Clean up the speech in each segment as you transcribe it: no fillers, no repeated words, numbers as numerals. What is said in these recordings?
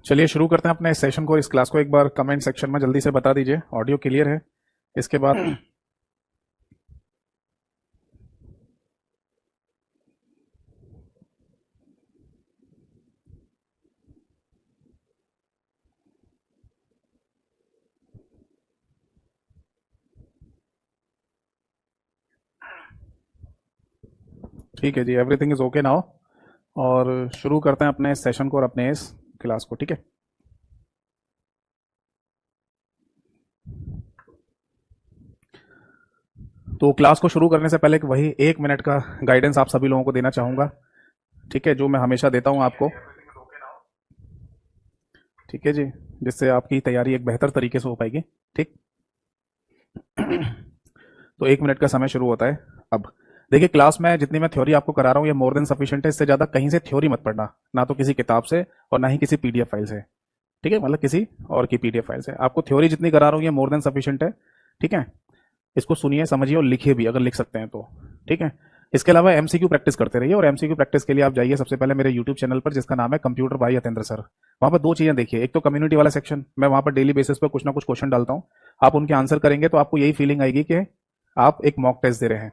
चलिए शुरू करते हैं अपने इस सेशन को। इस क्लास को एक बार कमेंट सेक्शन में जल्दी से बता दीजिए ऑडियो क्लियर है। इसके बाद ठीक है जी, एवरीथिंग इज ओके नाउ। और शुरू करते हैं अपने इस सेशन को और अपने इस क्लास को। ठीक है, तो क्लास को शुरू करने से पहले वही 1 मिनट का गाइडेंस आप सभी लोगों को देना चाहूँगा। ठीक है, जो मैं हमेशा देता हूँ आपको। ठीक है जी, जिससे आपकी तैयारी एक बेहतर तरीके से हो पाएगी। ठीक, तो 1 मिनट का समय शुरू होता है अब। देखिए, क्लास में जितनी मैं थ्योरी आपको करा रहा हूँ ये मोर देन सफिशिएंट है। इससे ज़्यादा कहीं से थ्योरी मत पढ़ना, ना तो किसी किताब से और ना ही किसी पीडीएफ फाइल से। ठीक है, मतलब किसी और की पीडीएफ फाइल से। आपको थ्योरी जितनी करा रहा हूँ ये मोर देन सफिशिएंट है। ठीक है, इसको सुनिए, समझिए और लिखिए भी अगर लिख सकते हैं तो। ठीक है, इसके अलावा एमसीक्यू प्रैक्टिस करते रहिए। और एमसीक्यू प्रैक्टिस के लिए आप जाइए सबसे पहले मेरे यूट्यूब चैनल पर, जिसका नाम है कंप्यूटर बाय यतेंद्र सर। वहां पर 2 चीजें देखिए, एक तो कम्युनिटी वाला सेक्शन, मैं वहां पर डेली बेसिस पर कुछ ना कुछ क्वेश्चन डालता हूँ। आप उनके आंसर करेंगे तो आपको यही फीलिंग आएगी कि आप एक मॉक टेस्ट दे रहे हैं।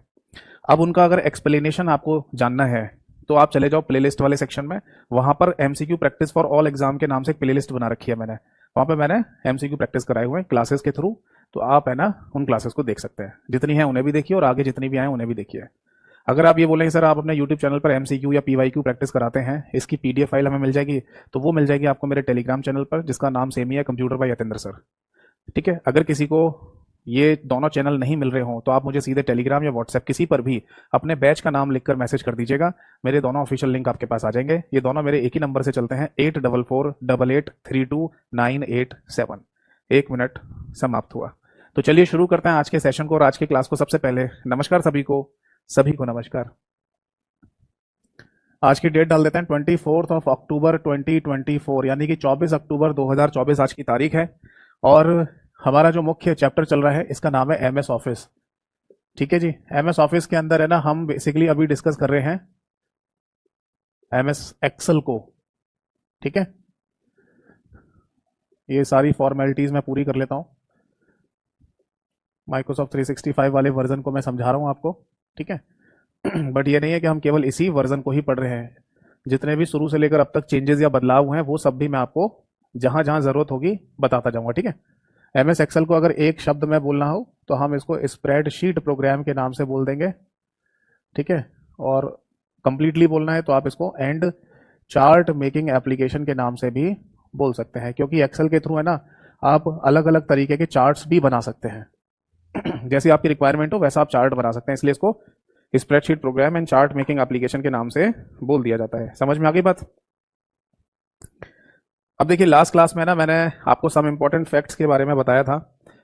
अब उनका अगर एक्सप्लेनेशन आपको जानना है तो आप चले जाओ प्लेलिस्ट वाले सेक्शन में। वहां पर MCQ practice for all exam के नाम से एक प्लेलिस्ट बना रखी है मैंने। वहां पे मैंने एमसीक्यू प्रैक्टिस कराए हुए हैं क्लासेस के थ्रू। तो आप है ना उन क्लासेस को देख सकते हैं, जितनी है उन्हें भी देखिए और आगे जितनी भी आए उन्हें भी देखिए। अगर आप ये बोलेंगे सर आप अपने यूट्यूब चैनल पर एमसीक्यू या पीवाईक्यू प्रैक्टिस कराते हैं, इसकी पीडीएफ फाइल हमें मिल जाएगी, तो वो मिल जाएगी आपको मेरे टेलीग्राम चैनल पर, जिसका नाम सेम ही है, कंप्यूटर बाय यतेंद्र सर। ठीक है, अगर किसी को ये दोनों चैनल नहीं मिल रहे हों तो आप मुझे सीधे टेलीग्राम या व्हाट्सएप किसी पर भी अपने बैच का नाम लिखकर मैसेज कर दीजिएगा। मेरे दोनों ऑफिशियल लिंक आपके पास आ जाएंगे। ये दोनों मेरे एक ही नंबर से चलते हैं, 8448832987। 1 मिनट समाप्त हुआ। तो चलिए शुरू करते हैं आज के सेशन को और आज के क्लास को। सबसे पहले नमस्कार सभी को, सभी को नमस्कार। आज की डेट डाल देते हैं 24 अक्टूबर 2024, यानी कि 24 अक्टूबर 2024 आज की तारीख है। और हमारा जो मुख्य चैप्टर चल रहा है इसका नाम है एमएस ऑफिस। ठीक है जी, एमएस ऑफिस के अंदर है ना हम बेसिकली अभी डिस्कस कर रहे हैं एमएस एक्सेल को। ठीक है, ये सारी फॉर्मेलिटीज मैं पूरी कर लेता हूं। माइक्रोसॉफ्ट 365 वाले वर्जन को मैं समझा रहा हूं आपको। ठीक है, बट ये नहीं है कि हम केवल इसी वर्जन को ही पढ़ रहे हैं। जितने भी शुरू से लेकर अब तक चेंजेस या बदलाव हुए हैं वो सब भी मैं आपको जहां जहां जरूरत होगी बताता जाऊंगा। ठीक है, एमएस एक्सेल को अगर एक शब्द में बोलना हो तो हम इसको स्प्रेडशीट प्रोग्राम के नाम से बोल देंगे। ठीक है, और कंप्लीटली बोलना है तो आप इसको एंड चार्ट मेकिंग एप्लीकेशन के नाम से भी बोल सकते हैं, क्योंकि एक्सेल के थ्रू है ना आप अलग अलग तरीके के चार्ट्स भी बना सकते हैं। जैसी आपकी रिक्वायरमेंट हो वैसा आप चार्ट बना सकते हैं, इसलिए इसको spreadsheet programme and chart making application के नाम से बोल दिया जाता है। समझ में आ गई बात? अब देखिए, लास्ट क्लास में ना मैंने आपको सम इंपॉर्टेंट फैक्ट्स के बारे में बताया था।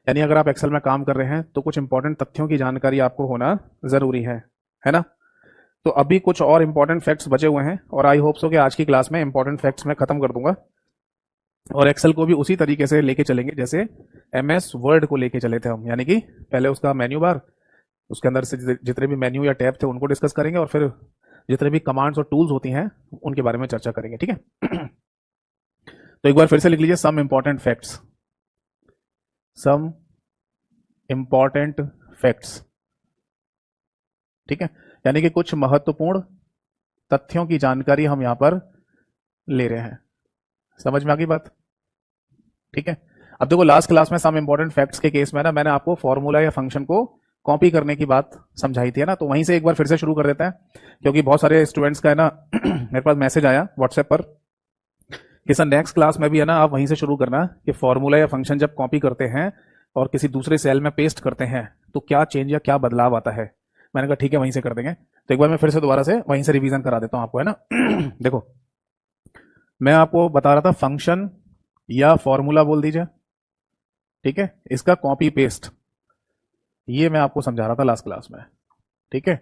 यानी अगर आप एक्सेल में काम कर रहे हैं तो कुछ इंपॉर्टेंट तथ्यों की जानकारी आपको होना जरूरी है ना? तो अभी कुछ और इंपॉर्टेंट फैक्ट्स बचे हुए हैं और आई होप सो कि आज की क्लास में इंपॉर्टेंट फैक्ट्स मैं खत्म कर दूंगा और एक्सेल को भी उसी तरीके से लेके चलेंगे जैसे एमएस वर्ड को लेके चले थे हम। यानी कि पहले उसका मेन्यू बार, उसके अंदर से जितने भी मेन्यू या टैब थे उनको डिस्कस करेंगे और फिर जितने भी कमांड्स और टूल्स होती हैं उनके बारे में चर्चा करेंगे। ठीक है, तो एक बार फिर से लिख लीजिए, some important facts, some important facts. ठीक है, यानी कि कुछ महत्वपूर्ण तथ्यों की जानकारी हम यहां पर ले रहे हैं। समझ में आ गई बात? ठीक है, अब देखो लास्ट क्लास में सम इंपॉर्टेंट फैक्ट्स के केस में ना मैंने आपको फॉर्मूला या फंक्शन को कॉपी करने की बात समझाई थी, है ना? तो वहीं से एक बार फिर से शुरू कर देते हैं, क्योंकि बहुत सारे स्टूडेंट्स का है ना मेरे पास मैसेज आया व्हाट्सएप पर कि सर नेक्स्ट क्लास में भी है ना आप वहीं से शुरू करना कि फॉर्मूला या फंक्शन जब कॉपी करते हैं और किसी दूसरे सेल में पेस्ट करते हैं तो क्या चेंज या क्या बदलाव आता है। मैंने कहा ठीक है वहीं से कर देंगे। तो एक बार मैं फिर से दोबारा से वहीं से रिवीजन करा देता हूं आपको, है ना? देखो, मैं आपको बता रहा था फंक्शन या फॉर्मूला बोल दीजिए। ठीक है, इसका कॉपी पेस्ट ये मैं आपको समझा रहा था लास्ट क्लास में। ठीक है,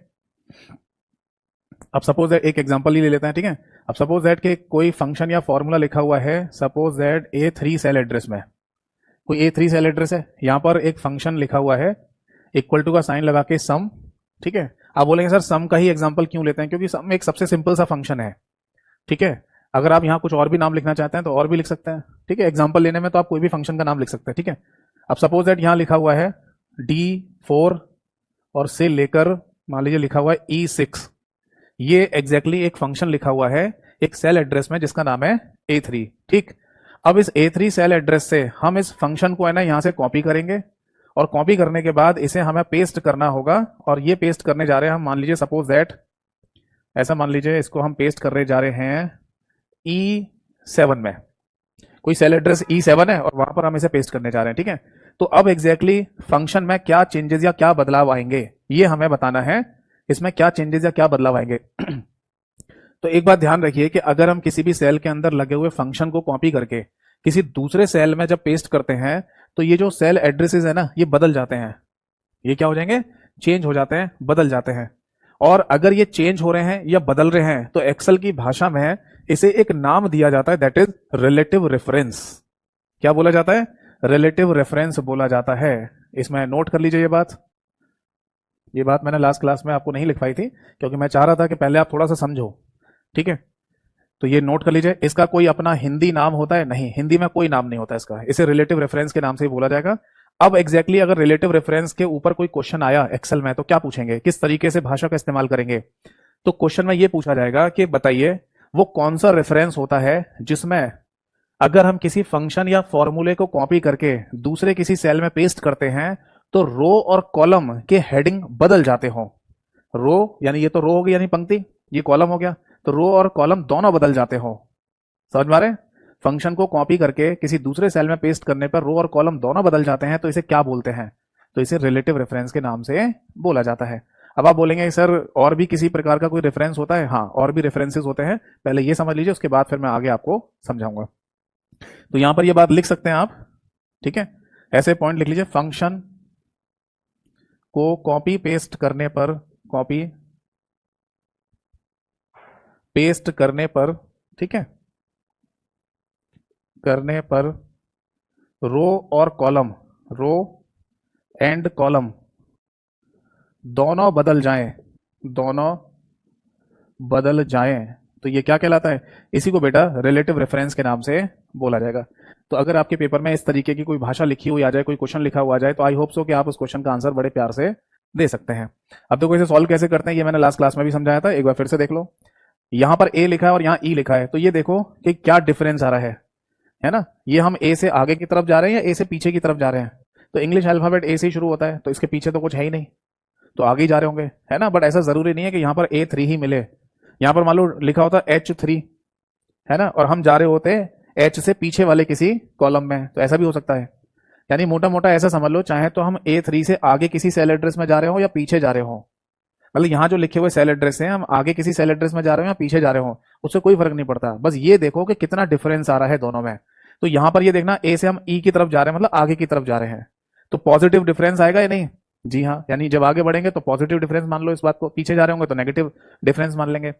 अब सपोज दैट एक एग्जांपल ही ले लेते हैं। ठीक है, अब सपोज दैट के कोई फंक्शन या फॉर्मूला लिखा हुआ है, suppose that A3 cell address में, कोई A3 सेल एड्रेस है, यहां पर एक फंक्शन लिखा हुआ है इक्वल टू का साइन लगा के सम। ठीक है, आप बोलेंगे सर सम का ही एग्जांपल क्यों लेते हैं? क्योंकि सम एक सबसे सिंपल सा फंक्शन है। ठीक है, अगर आप यहाँ कुछ और भी नाम लिखना चाहते हैं तो और भी लिख सकते हैं, ठीक है। एग्जाम्पल लेने में तो आप कोई भी फंक्शन का नाम लिख सकते हैं, ठीक है। अब सपोज दैट यहाँ लिखा हुआ है D4 और से लेकर मान लीजिए लिखा हुआ है E6। ये एग्जैक्टली एक फंक्शन लिखा हुआ है एक सेल एड्रेस में जिसका नाम है A3, ठीक। अब इस A3 सेल एड्रेस से हम इस फंक्शन को है ना यहां से कॉपी करेंगे, और कॉपी करने के बाद इसे हमें पेस्ट करना होगा। और ये पेस्ट करने जा रहे हैं हम, मान लीजिए सपोज दैट ऐसा मान लीजिए इसको हम पेस्ट करने जा रहे हैं E7 में। कोई सेल एड्रेस E7 है और वहां पर हम इसे पेस्ट करने जा रहे हैं, ठीक है। तो अब एग्जैक्टली फंक्शन में क्या चेंजेस या क्या बदलाव आएंगे ये हमें बताना है, इसमें क्या चेंजेस या क्या बदलाव आएंगे। तो एक बात ध्यान रखिए कि अगर हम किसी भी सेल के अंदर लगे हुए फंक्शन को कॉपी करके किसी दूसरे सेल में जब पेस्ट करते हैं तो ये जो सेल एड्रेसेस है ना ये बदल जाते हैं। ये क्या हो जाएंगे, चेंज हो जाते हैं, बदल जाते हैं। और अगर ये चेंज हो रहे हैं या बदल रहे हैं तो एक्सेल की भाषा में इसे एक नाम दिया जाता है, दैट इज रिलेटिव रेफरेंस। क्या बोला जाता है, रिलेटिव रेफरेंस बोला जाता है। इसमें नोट कर लीजिए ये बात मैंने लास्ट क्लास में आपको नहीं लिखवाई थी क्योंकि मैं चाह रहा था कि पहले आप थोड़ा सा समझो, ठीक है। तो ये नोट कर लीजिए, इसका कोई अपना हिंदी नाम होता है नहीं, हिंदी में कोई नाम नहीं होता इसका, इसे रिलेटिव रेफरेंस के नाम से ही बोला जाएगा। अब एग्जैक्टली अगर रिलेटिव रेफरेंस के ऊपर कोई क्वेश्चन आया एक्सेल में तो क्या पूछेंगे, किस तरीके से भाषा का इस्तेमाल करेंगे। तो क्वेश्चन में ये पूछा जाएगा कि बताइए वो कौन सा रेफरेंस होता है जिसमें अगर हम किसी फंक्शन या फॉर्मूले को कॉपी करके दूसरे किसी सेल में पेस्ट करते हैं तो रो और कॉलम के हेडिंग बदल जाते हो। रो यानी ये तो रो हो गई यानी पंक्ति, ये कॉलम हो गया, तो रो और कॉलम दोनों बदल जाते हो। समझ में आ रहे हैं? फंक्शन को कॉपी करके किसी दूसरे सेल में पेस्ट करने पर रो और कॉलम दोनों बदल जाते हैं तो इसे क्या बोलते हैं, तो इसे रिलेटिव रेफरेंस के नाम से बोला जाता है। अब आप बोलेंगे सर और भी किसी प्रकार का कोई रेफरेंस होता है, हाँ और भी रेफरेंसेस होते हैं, पहले ये समझ लीजिए उसके बाद फिर मैं आगे आपको समझाऊंगा। तो यहां पर ये बात लिख सकते हैं आप, ठीक है। ऐसे पॉइंट लिख लीजिए, फंक्शन को कॉपी पेस्ट करने पर, कॉपी पेस्ट करने पर, ठीक है, करने पर रो और कॉलम, रो एंड कॉलम दोनों बदल जाएं, दोनों बदल जाएं, तो ये क्या कहलाता है, इसी को बेटा रिलेटिव रेफरेंस के नाम से बोला जाएगा। तो अगर आपके पेपर में इस तरीके की कोई भाषा लिखी हुई आ जाए, कोई क्वेश्चन लिखा हुआ आ जाए, तो आई होप सो कि आप उस क्वेश्चन का आंसर बड़े प्यार से दे सकते हैं। अब देखो इसे सॉल्व कैसे करते हैं, ये मैंने लास्ट क्लास में भी समझाया था, एक बार फिर से देख लो। यहां पर ए लिखा है और यहां ई लिखा है, तो ये देखो कि क्या डिफरेंस आ रहा है ना। ये हम ए से आगे की तरफ जा रहे हैं या ए से पीछे की तरफ जा रहे हैं, तो इंग्लिश अल्फाबेट ए से ही शुरू होता है तो इसके पीछे तो कुछ है ही नहीं, तो आगे ही जा रहे होंगे, है ना। बट ऐसा जरूरी नहीं है कि यहाँ पर A3 ही मिले, यहाँ पर मान लो लिखा होता H3, है ना, और हम जा रहे होते H से पीछे वाले किसी कॉलम में, तो ऐसा भी हो सकता है। यानी मोटा मोटा ऐसा समझ लो, चाहे तो हम A3 से आगे किसी सेल एड्रेस में जा रहे हो या पीछे जा रहे हो, मतलब यहाँ जो लिखे हुए सेल एड्रेस हैं हम आगे किसी सेल एड्रेस में जा रहे हो या पीछे जा रहे हो उससे कोई फर्क नहीं पड़ता, बस ये देखो कि कितना डिफरेंस आ रहा है दोनों में। तो यहां पर ये देखना ए से हम ई की तरफ जा रहे हैं, मतलब आगे की तरफ जा रहे हैं, तो पॉजिटिव डिफरेंस आएगा या नहीं, जी हाँ, यानी जब आगे बढ़ेंगे तो पॉजिटिव डिफरेंस मान लो इस बात को, पीछे जा रहे होंगे तो नेगेटिव डिफरेंस मान लेंगे।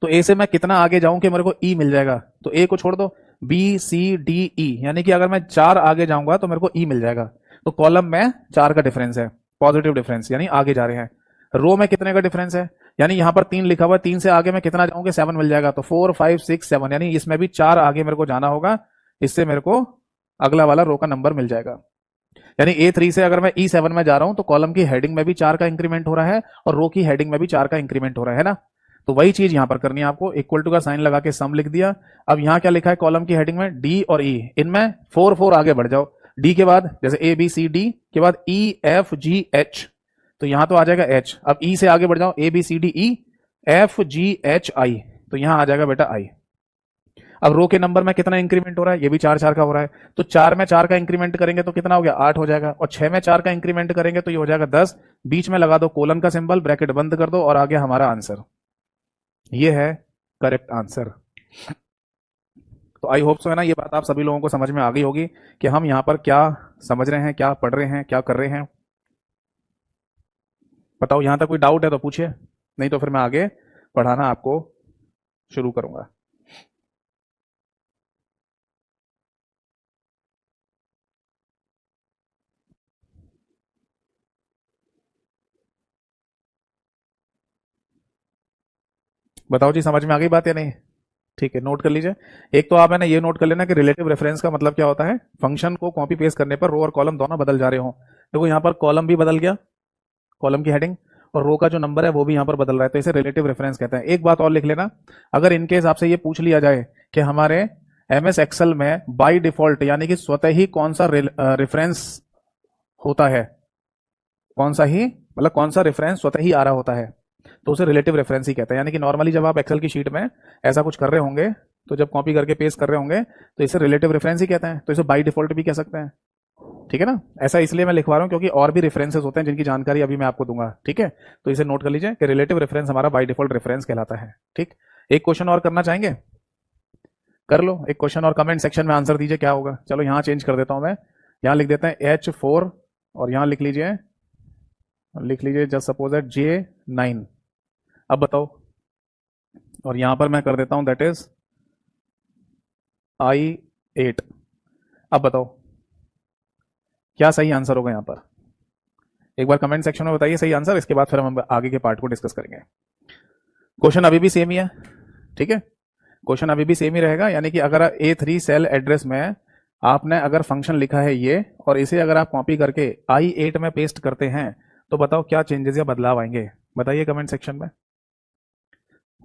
तो ए से मैं कितना आगे जाऊं कि मेरे को ई मिल जाएगा, तो ए को छोड़ दो, बी सी डी ई, यानी कि अगर मैं 4 आगे जाऊंगा तो मेरे को ई मिल जाएगा, तो कॉलम में 4 का डिफरेंस है, पॉजिटिव डिफरेंस, यानी आगे जा रहे हैं। रो में कितने का डिफरेंस है, यानी यहां पर 3 लिखा हुआ है, 3 से आगे मैं कितना जाऊंगा, 7 मिल जाएगा, तो 4 5 6 7, यानी इसमें भी 4 आगे मेरे को जाना होगा, इससे मेरे को अगला वाला रो का नंबर मिल जाएगा। यानी A3 से अगर मैं E7 में जा रहा हूं तो कॉलम की हेडिंग में भी 4 का इंक्रीमेंट हो रहा है और रो की हेडिंग में भी 4 का इंक्रीमेंट हो रहा है ना। तो वही चीज यहां पर करनी है आपको, इक्वल टू का साइन लगा के सम लिख दिया। अब यहां क्या लिखा है कॉलम की हेडिंग में, डी और ई, इनमें 4 4 आगे बढ़ जाओ, डी के बाद जैसे ए बी सी डी के बाद ई एफ जी एच, तो यहां तो आ जाएगा एच। अब ई से आगे बढ़ जाओ, A B C D E F G H I, तो यहां आ जाएगा बेटा आई। अब रो के नंबर में कितना इंक्रीमेंट हो रहा है, ये भी 4 4 का हो रहा है, तो 4 में 4 का इंक्रीमेंट करेंगे तो कितना हो गया, 8 हो जाएगा, और 6 में 4 का इंक्रीमेंट करेंगे तो ये हो जाएगा 10, बीच में लगा दो कोलन का सिंबल, ब्रैकेट बंद कर दो और आ गया हमारा आंसर, ये है करेक्ट आंसर। तो आई होप सो है ना, ये बात आप सभी लोगों को समझ में आ गई होगी कि हम यहाँ पर क्या समझ रहे हैं, क्या पढ़ रहे हैं, क्या कर रहे हैं। बताओ यहां तक कोई डाउट है तो पूछिए, नहीं तो फिर मैं आगे पढ़ाना आपको शुरू करूंगा। बताओ जी, समझ में आ गई बात या नहीं। ठीक है, नोट कर लीजिए। एक तो आप है ना ये नोट कर लेना कि रिलेटिव रेफरेंस का मतलब क्या होता है, फंक्शन को कॉपी पेस्ट करने पर रो और कॉलम दोनों बदल जा रहे हो। देखो यहाँ पर कॉलम भी बदल गया, कॉलम की हेडिंग, और रो का जो नंबर है वो भी यहाँ पर बदल रहा है, तो इसे रिलेटिव रेफरेंस कहते हैं। एक बात और लिख लेना, अगर इनकेस आपसे ये पूछ लिया जाए कि हमारे एमएस एक्सेल में बाय डिफॉल्ट यानी कि स्वतः ही कौन सा रेफरेंस होता है, कौन सा ही मतलब कौन सा रेफरेंस स्वतः ही आ रहा होता है, तो उसे रिलेटिव रेफरेंस ही कहते हैं। यानी कि नॉर्मली जब आप एक्सेल की शीट में ऐसा कुछ कर रहे होंगे, तो जब कॉपी करके पेस्ट कर रहे होंगे तो इसे रिलेटिव रेफरेंस ही कहते हैं, तो इसे बाय डिफॉल्ट भी कह सकते हैं। ठीक है ना, ऐसा इसलिए मैं लिखवा रहा हूं क्योंकि और भी रेफरेंसेस होते हैं जिनकी जानकारी अभी मैं आपको दूंगा। ठीक है, तो इसे नोट कर लीजिए कि रिलेटिव रेफरेंस हमारा बाय डिफॉल्ट रेफरेंस कहलाता है। ठीक, एक क्वेश्चन और करना चाहेंगे, कर लो एक क्वेश्चन और, कमेंट सेक्शन में आंसर दीजिए क्या होगा। चलो यहाँ चेंज कर देता हूं मैं, यहाँ लिख देते हैं H4 और यहाँ लिख लीजिए जस्ट सपोज दैट J9। अब बताओ, और यहां पर मैं कर देता हूं दैट इज I8। अब बताओ क्या सही आंसर होगा यहां पर, एक बार कमेंट सेक्शन में बताइए सही आंसर, इसके बाद फिर हम आगे के पार्ट को डिस्कस करेंगे। क्वेश्चन अभी भी सेम ही है, ठीक है, क्वेश्चन अभी भी सेम ही रहेगा। यानी कि अगर A3 सेल एड्रेस में आपने अगर फंक्शन लिखा है ये, और इसे अगर आप कॉपी करके I8 में पेस्ट करते हैं, तो बताओ क्या चेंजेस या बदलाव आएंगे, बताइए कमेंट सेक्शन में।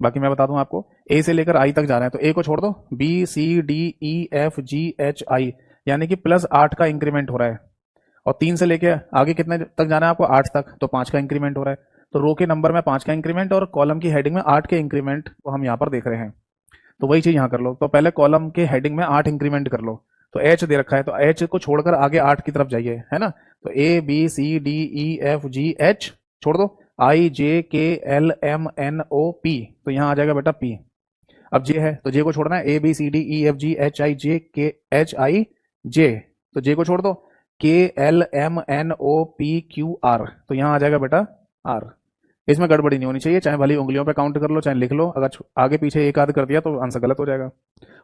बाकी मैं बता दूं आपको, ए से लेकर आई तक जाना है तो ए को छोड़ दो, B C D E F G H I, यानी कि +8 का इंक्रीमेंट हो रहा है, और 3 से लेके आगे कितने तक जाना है आपको, 8 तक, तो 5 का इंक्रीमेंट हो रहा है। तो रो के नंबर में 5 का इंक्रीमेंट और कॉलम की हेडिंग में 8 के इंक्रीमेंट को हम यहाँ पर देख रहे हैं। तो वही चीज यहाँ कर लो, तो पहले कॉलम के हेडिंग में 8 इंक्रीमेंट कर लो, तो एच दे रखा है तो एच को छोड़कर आगे 8 की तरफ जाइए, है ना। तो A B C D E F G H छोड़ दो, IJKLMNOP, तो यहाँ आ जाएगा बेटा P। अब जे है तो जे को छोड़ना है, ABCDEFGHIJKHIJ, तो जे को छोड़ दो, KLMNOPQR, तो यहाँ आ जाएगा बेटा R। इसमें गड़बड़ी नहीं होनी चाहिए, चाहे भली उंगलियों पे काउंट कर लो चाहे लिख लो, अगर आगे पीछे एक आध कर दिया तो आंसर गलत हो जाएगा।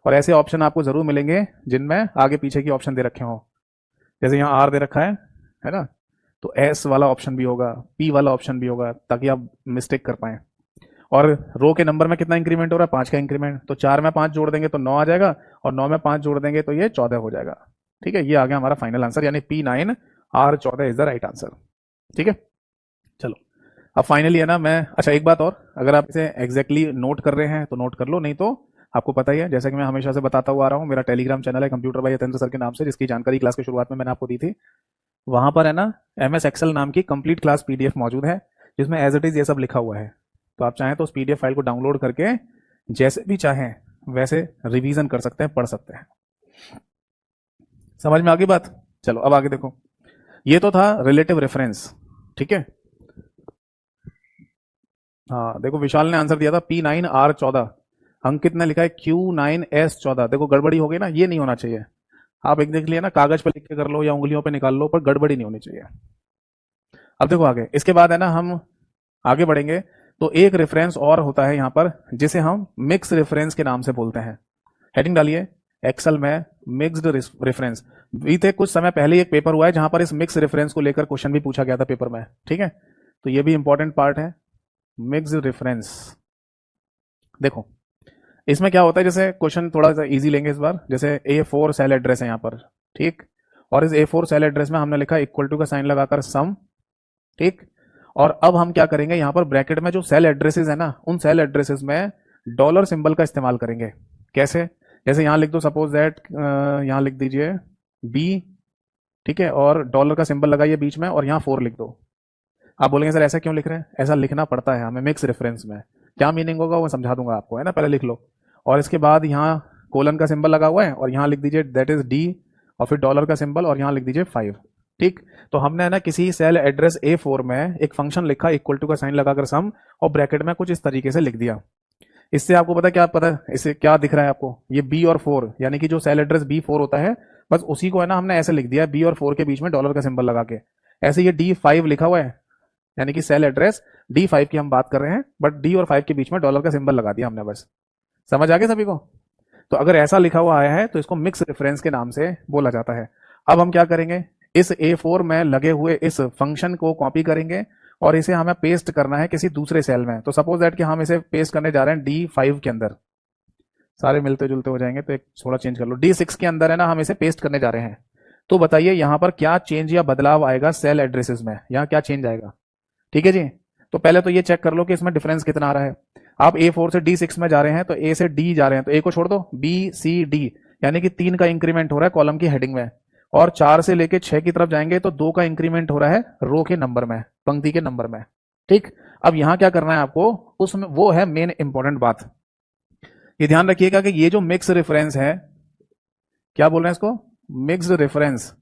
और ऐसे ऑप्शन आपको जरूर मिलेंगे जिनमें आगे पीछे की ऑप्शन दे रखे हो, जैसे यहाँ R दे रखा है ना, तो एस वाला ऑप्शन भी होगा, पी वाला ऑप्शन भी होगा, ताकि आप मिस्टेक कर पाए। और रो के नंबर में कितना इंक्रीमेंट हो रहा है, 5 का इंक्रीमेंट, तो 4 में 5 जोड़ देंगे तो 9 आ जाएगा, और 9 में 5 जोड़ देंगे तो ये 14 हो जाएगा। ठीक है, ये आ गया हमारा फाइनल आंसर, यानी P9R14 is the right answer. ठीक है, चलो अब फाइनली है ना मैं, अच्छा एक बात और, अगर आप इसे एग्जैक्टली नोट कर रहे हैं तो नोट कर लो, नहीं तो आपको पता ही है, जैसा कि मैं हमेशा से बताता हुआ आ रहा हूँ, मेरा टेलीग्राम चैनल है कंप्यूटर बाय यतेंद्र सर के नाम से, जिसकी जानकारी क्लास की शुरुआत में मैंने आपको दी थी। वहां पर है ना MS एक्सेल नाम की कंप्लीट क्लास PDF मौजूद है, जिसमें एज इट इज ये सब लिखा हुआ है। तो आप चाहें तो उस PDF फाइल को डाउनलोड करके जैसे भी चाहें वैसे रिवीजन कर सकते हैं, पढ़ सकते हैं। समझ में आ गई बात। चलो अब आगे देखो, ये तो था रिलेटिव रेफरेंस। ठीक है, हाँ देखो विशाल ने आंसर दिया था P9R14, अंकित ने लिखा है Q9S14। देखो गड़बड़ी हो गई ना, ये नहीं होना चाहिए। आप एक देख लिया ना, कागज पे लिख के कर लो या उंगलियों पे निकाल लो, पर गड़बड़ी नहीं होनी चाहिए। अब देखो आगे, इसके बाद है ना हम आगे बढ़ेंगे, तो एक रेफरेंस और होता है यहाँ पर जिसे हम मिक्स रेफरेंस के नाम से बोलते हैं। हेडिंग डालिए, एक्सेल में मिक्स्ड रेफरेंस। बीते कुछ समय पहले एक पेपर हुआ है जहां पर इस मिक्स रेफरेंस को लेकर क्वेश्चन भी पूछा गया था पेपर में। ठीक है, तो ये भी इंपॉर्टेंट पार्ट है, मिक्स्ड रेफरेंस। देखो इसमें क्या होता है, जैसे क्वेश्चन थोड़ा सा इजी लेंगे इस बार, जैसे A4 सेल एड्रेस है यहाँ पर, ठीक, और इस A4 सेल एड्रेस में हमने लिखा इक्वल टू का साइन लगाकर सम। ठीक, और अब हम क्या करेंगे, यहाँ पर ब्रैकेट में जो सेल एड्रेसेस है ना, उन सेल एड्रेसेस में डॉलर सिंबल का इस्तेमाल करेंगे। कैसे, जैसे यहाँ लिख दो सपोज दैट, यहाँ लिख दीजिए B, ठीक है, और डॉलर का सिंबल लगाइए बीच में और यहाँ 4 लिख दो। आप बोलेंगे सर ऐसा क्यों लिख रहे हैं, ऐसा लिखना पड़ता है हमें मिक्स रेफरेंस में, क्या मीनिंग होगा वो समझा दूंगा आपको, है ना, पहले लिख लो। और इसके बाद यहाँ कोलन का सिंबल लगा हुआ है और यहाँ लिख दीजिए दैट इज D, और फिर डॉलर का सिंबल और यहाँ लिख दीजिए 5। ठीक, तो हमने है ना किसी सेल एड्रेस A4 में एक फंक्शन लिखा इक्वल टू का साइन लगाकर सम, और ब्रैकेट में कुछ इस तरीके से लिख दिया। इससे आपको पता इससे क्या दिख रहा है आपको, ये B और 4, यानी कि जो सेल एड्रेस B4 होता है, बस उसी को है ना हमने ऐसे लिख दिया B और 4 के बीच में डॉलर का सिंबल लगा के। ऐसे ये D5 लिखा हुआ है, यानी कि सेल एड्रेस D5 की हम बात कर रहे हैं, बट D और 5 के बीच में डॉलर का सिंबल लगा दिया हमने, बस। समझ आ गया सभी को। तो अगर ऐसा लिखा हुआ आया है तो इसको मिक्स रेफरेंस के नाम से बोला जाता है। अब हम क्या करेंगे, इस A4 में लगे हुए इस फंक्शन को कॉपी करेंगे और इसे हमें पेस्ट करना है किसी दूसरे सेल में। तो सपोज दैट कि हम इसे पेस्ट करने जा रहे हैं D5 के अंदर। सारे मिलते जुलते हो जाएंगे, तो एक थोड़ा चेंज कर लो। D6 के अंदर है ना, हम इसे पेस्ट करने जा रहे हैं। तो बताइए यहाँ पर क्या चेंज या बदलाव आएगा सेल एड्रेसेस में, यहाँ क्या चेंज आएगा? ठीक है जी। तो पहले तो ये चेक कर लो कि इसमें डिफरेंस कितना आ रहा है। आप A4 से D6 में जा रहे हैं, तो A से D जा रहे हैं, तो A को छोड़ दो, B C D, यानी कि 3 का इंक्रीमेंट हो रहा है कॉलम की हेडिंग में। और 4 से लेके 6 की तरफ जाएंगे तो 2 का इंक्रीमेंट हो रहा है रो के नंबर में, पंक्ति के नंबर में। ठीक, अब यहां क्या करना है आपको, उसमें वो है मेन इंपॉर्टेंट बात। ये ध्यान रखिएगा कि ये जो मिक्स रेफरेंस है, क्या बोल रहे हैं इसको, मिक्स्ड रेफरेंस,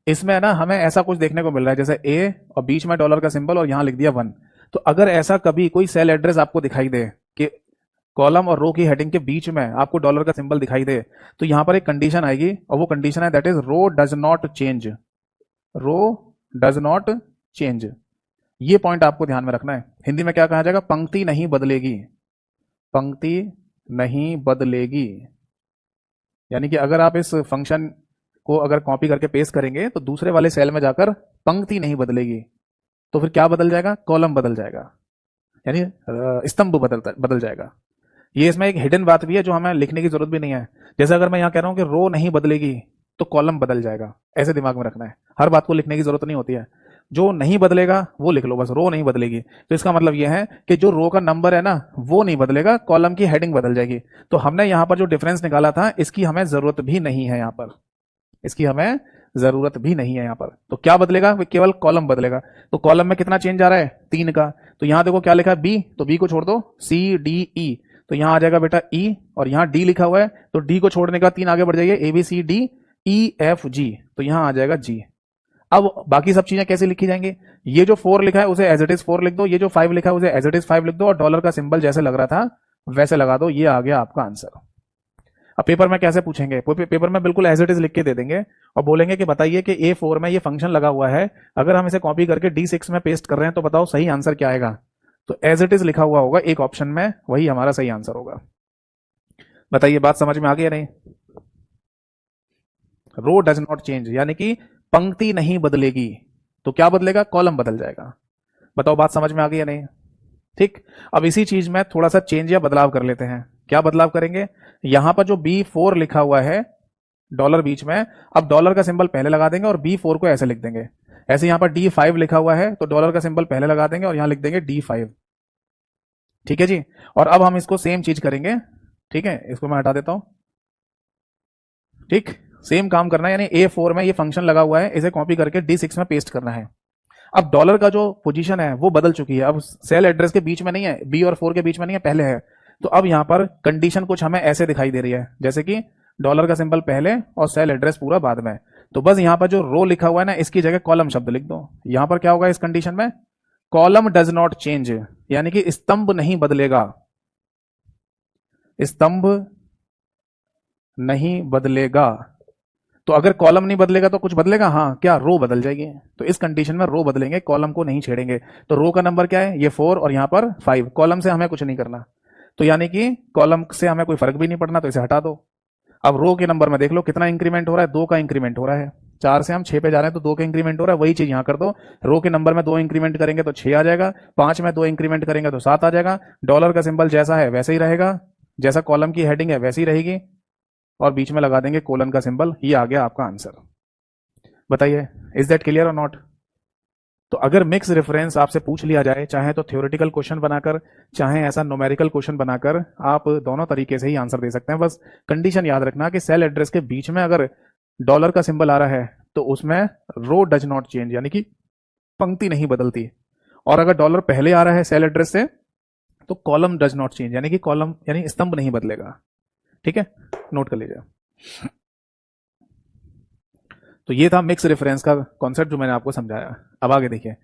इसमें है ना हमें ऐसा कुछ देखने को मिल रहा है जैसे ए और बीच में डॉलर का सिंबल और यहां लिख दिया 1। तो अगर ऐसा कभी कोई सेल एड्रेस आपको दिखाई दे कि कॉलम और रो की हेडिंग के बीच में आपको डॉलर का सिंबल दिखाई दे, तो यहां पर एक कंडीशन आएगी, और वो कंडीशन है that is row does not change. Row does not change, ये पॉइंट आपको ध्यान में रखना है। हिंदी में क्या कहा जाएगा, पंक्ति नहीं बदलेगी, पंक्ति नहीं बदलेगी। यानी कि अगर आप इस फंक्शन को अगर कॉपी करके पेस्ट करेंगे तो दूसरे वाले सेल में जाकर पंक्ति नहीं बदलेगी, तो फिर क्या बदल जाएगा, कॉलम बदल जाएगा, यानी स्तंभ बदल जाएगा। ये इसमें एक हिडन बात भी है जो हमें लिखने की जरूरत भी नहीं है। जैसे अगर मैं यहां कह रहा हूं कि रो नहीं बदलेगी तो कॉलम बदल जाएगा, ऐसे दिमाग में रखना है। हर बात को लिखने की जरूरत नहीं होती है, जो नहीं बदलेगा वो लिख लो बस, रो नहीं बदलेगी। तो इसका मतलब यह है कि जो रो का नंबर है ना वो नहीं बदलेगा, कॉलम की हेडिंग बदल जाएगी। तो हमने यहां पर जो डिफरेंस निकाला था इसकी हमें जरूरत भी नहीं है, यहां पर इसकी हमें जरूरत भी नहीं है यहां पर। तो क्या बदलेगा, केवल कॉलम बदलेगा। तो कॉलम में कितना चेंज आ रहा है, 3 का। तो यहां देखो क्या लिखा है, बी, तो बी को छोड़ दो, C D E, तो यहां आ जाएगा बेटा E, और यहां D लिखा हुआ है तो D को छोड़ने का 3 आगे बढ़ जाइए, ABCDEFG, तो यहां आ जाएगा G। अब बाकी सब चीजें कैसे लिखी जाएंगी, ये जो 4 लिखा है उसे एज इट इज 4 लिख दो, ये जो 5 लिखा है उसे एज इट इज 5 लिख दो, और डॉलर का सिंबल जैसे लग रहा था वैसे लगा दो। ये आ गया आपका आंसर। अब पेपर में कैसे पूछेंगे, पेपर में बिल्कुल एज इट इज लिख के दे देंगे और बोलेंगे कि बताइए कि A4 में ये फंक्शन लगा हुआ है, अगर हम इसे कॉपी करके D6 में पेस्ट कर रहे हैं तो बताओ सही आंसर क्या आएगा। तो एज इट इज लिखा हुआ होगा एक ऑप्शन में, वही हमारा सही आंसर होगा। बताइए बात समझ में आ गई या नहीं। रो डज नॉट चेंज, यानी कि पंक्ति नहीं बदलेगी, तो क्या बदलेगा, कॉलम बदल जाएगा। बताओ बात समझ में आ गई या नहीं। ठीक, अब इसी चीज में थोड़ा सा चेंज या बदलाव कर लेते हैं। क्या बदलाव करेंगे, यहां पर जो B4 लिखा हुआ है डॉलर बीच में, अब डॉलर का सिंबल पहले लगा देंगे और B4 को ऐसे लिख देंगे। ऐसे यहां पर D5 लिखा हुआ है तो डॉलर का सिंबल पहले लगा देंगे और यहां लिख देंगे D5। ठीक है जी, और अब हम इसको सेम चीज करेंगे। ठीक है, इसको मैं हटा देता हूं। ठीक, सेम काम करना है, यानी A4 में ये फंक्शन लगा हुआ है, इसे कॉपी करके D6 में पेस्ट करना है। अब डॉलर का जो पोजीशन है वो बदल चुकी है, अब सेल एड्रेस के बीच में नहीं है, B और 4 के बीच में नहीं है, पहले है। तो अब यहां पर कंडीशन कुछ हमें ऐसे दिखाई दे रही है, जैसे कि डॉलर का सिंबल पहले और सेल एड्रेस पूरा बाद में। तो बस यहां पर जो रो लिखा हुआ है ना इसकी जगह कॉलम शब्द लिख दो। यहां पर क्या होगा इस कंडीशन में, कॉलम डज नॉट चेंज, यानी कि स्तंभ नहीं बदलेगा, स्तंभ नहीं बदलेगा। तो अगर कॉलम नहीं बदलेगा तो कुछ बदलेगा, हाँ क्या, रो बदल जाएगी। तो इस कंडीशन में रो बदलेंगे, कॉलम को नहीं छेड़ेंगे। तो रो का नंबर क्या है, ये 4 और यहां पर 5, कॉलम से हमें कुछ नहीं करना। तो यानी कि कॉलम से हमें कोई फर्क भी नहीं पड़ना, तो इसे हटा दो। अब रो के नंबर में देख लो कितना इंक्रीमेंट हो रहा है, 2 का इंक्रीमेंट हो रहा है। 4 से हम 6 पे जा रहे हैं तो 2 का इंक्रीमेंट हो रहा है, वही चीज यहां कर दो। रो के नंबर में 2 इंक्रीमेंट करेंगे तो 6 आ जाएगा, 5 में 2 इंक्रीमेंट करेंगे तो 7 आ जाएगा। डॉलर का सिंबल जैसा है वैसे ही रहेगा, जैसा कॉलम की हेडिंग है वैसी ही रहेगी, और बीच में लगा देंगे कोलन का सिंबल। ये आ गया आपका आंसर। बताइए इज दैट क्लियर और नॉट। तो अगर मिक्स रेफरेंस आपसे पूछ लिया जाए, चाहे तो थ्योरेटिकल क्वेश्चन बनाकर, चाहे ऐसा न्यूमेरिकल क्वेश्चन बनाकर, आप दोनों तरीके से ही आंसर दे सकते हैं। बस कंडीशन याद रखना कि सेल एड्रेस के बीच में अगर डॉलर का सिंबल आ रहा है तो उसमें रो डज नॉट चेंज, यानी कि पंक्ति नहीं बदलती। और अगर डॉलर पहले आ रहा है सेल एड्रेस से तो कॉलम डज नॉट चेंज, यानी कि कॉलम यानी स्तंभ नहीं बदलेगा। ठीक है, नोट कर लीजिए। तो ये था मिक्स रेफरेंस का कॉन्सेप्ट जो मैंने आपको समझाया। अब आगे देखिए,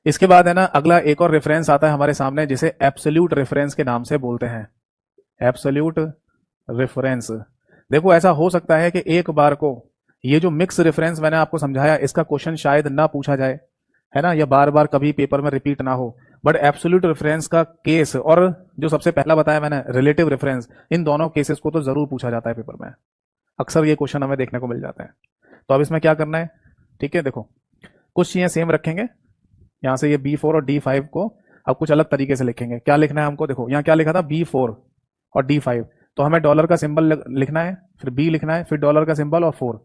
इसके बाद है ना अगला एक और रेफरेंस आता है हमारे सामने जिसे एब्सोल्यूट रेफरेंस के नाम से बोलते हैं। Absolute reference. देखो ऐसा हो सकता है कि एक बार को ये जो मिक्स रेफरेंस मैंने आपको समझाया इसका क्वेश्चन शायद ना पूछा जाए, है ना, या बार बार कभी पेपर में रिपीट ना हो। बट एब्सोल्यूट रेफरेंस का केस और जो सबसे पहला बताया मैंने रिलेटिव रेफरेंस, इन दोनों केसेस को तो जरूर पूछा जाता है पेपर में। अक्सर ये क्वेश्चन हमें देखने को मिल जाते हैं। तो अब इसमें क्या करना है, ठीक है, देखो कुछ चीजें सेम रखेंगे। यहां से ये B4 और D5 को अब कुछ अलग तरीके से लिखेंगे। क्या लिखना है हमको, देखो यहां क्या लिखा था B4 और D5, तो हमें डॉलर का सिंबल लिखना है, फिर बी लिखना है, फिर डॉलर का सिंबल और 4।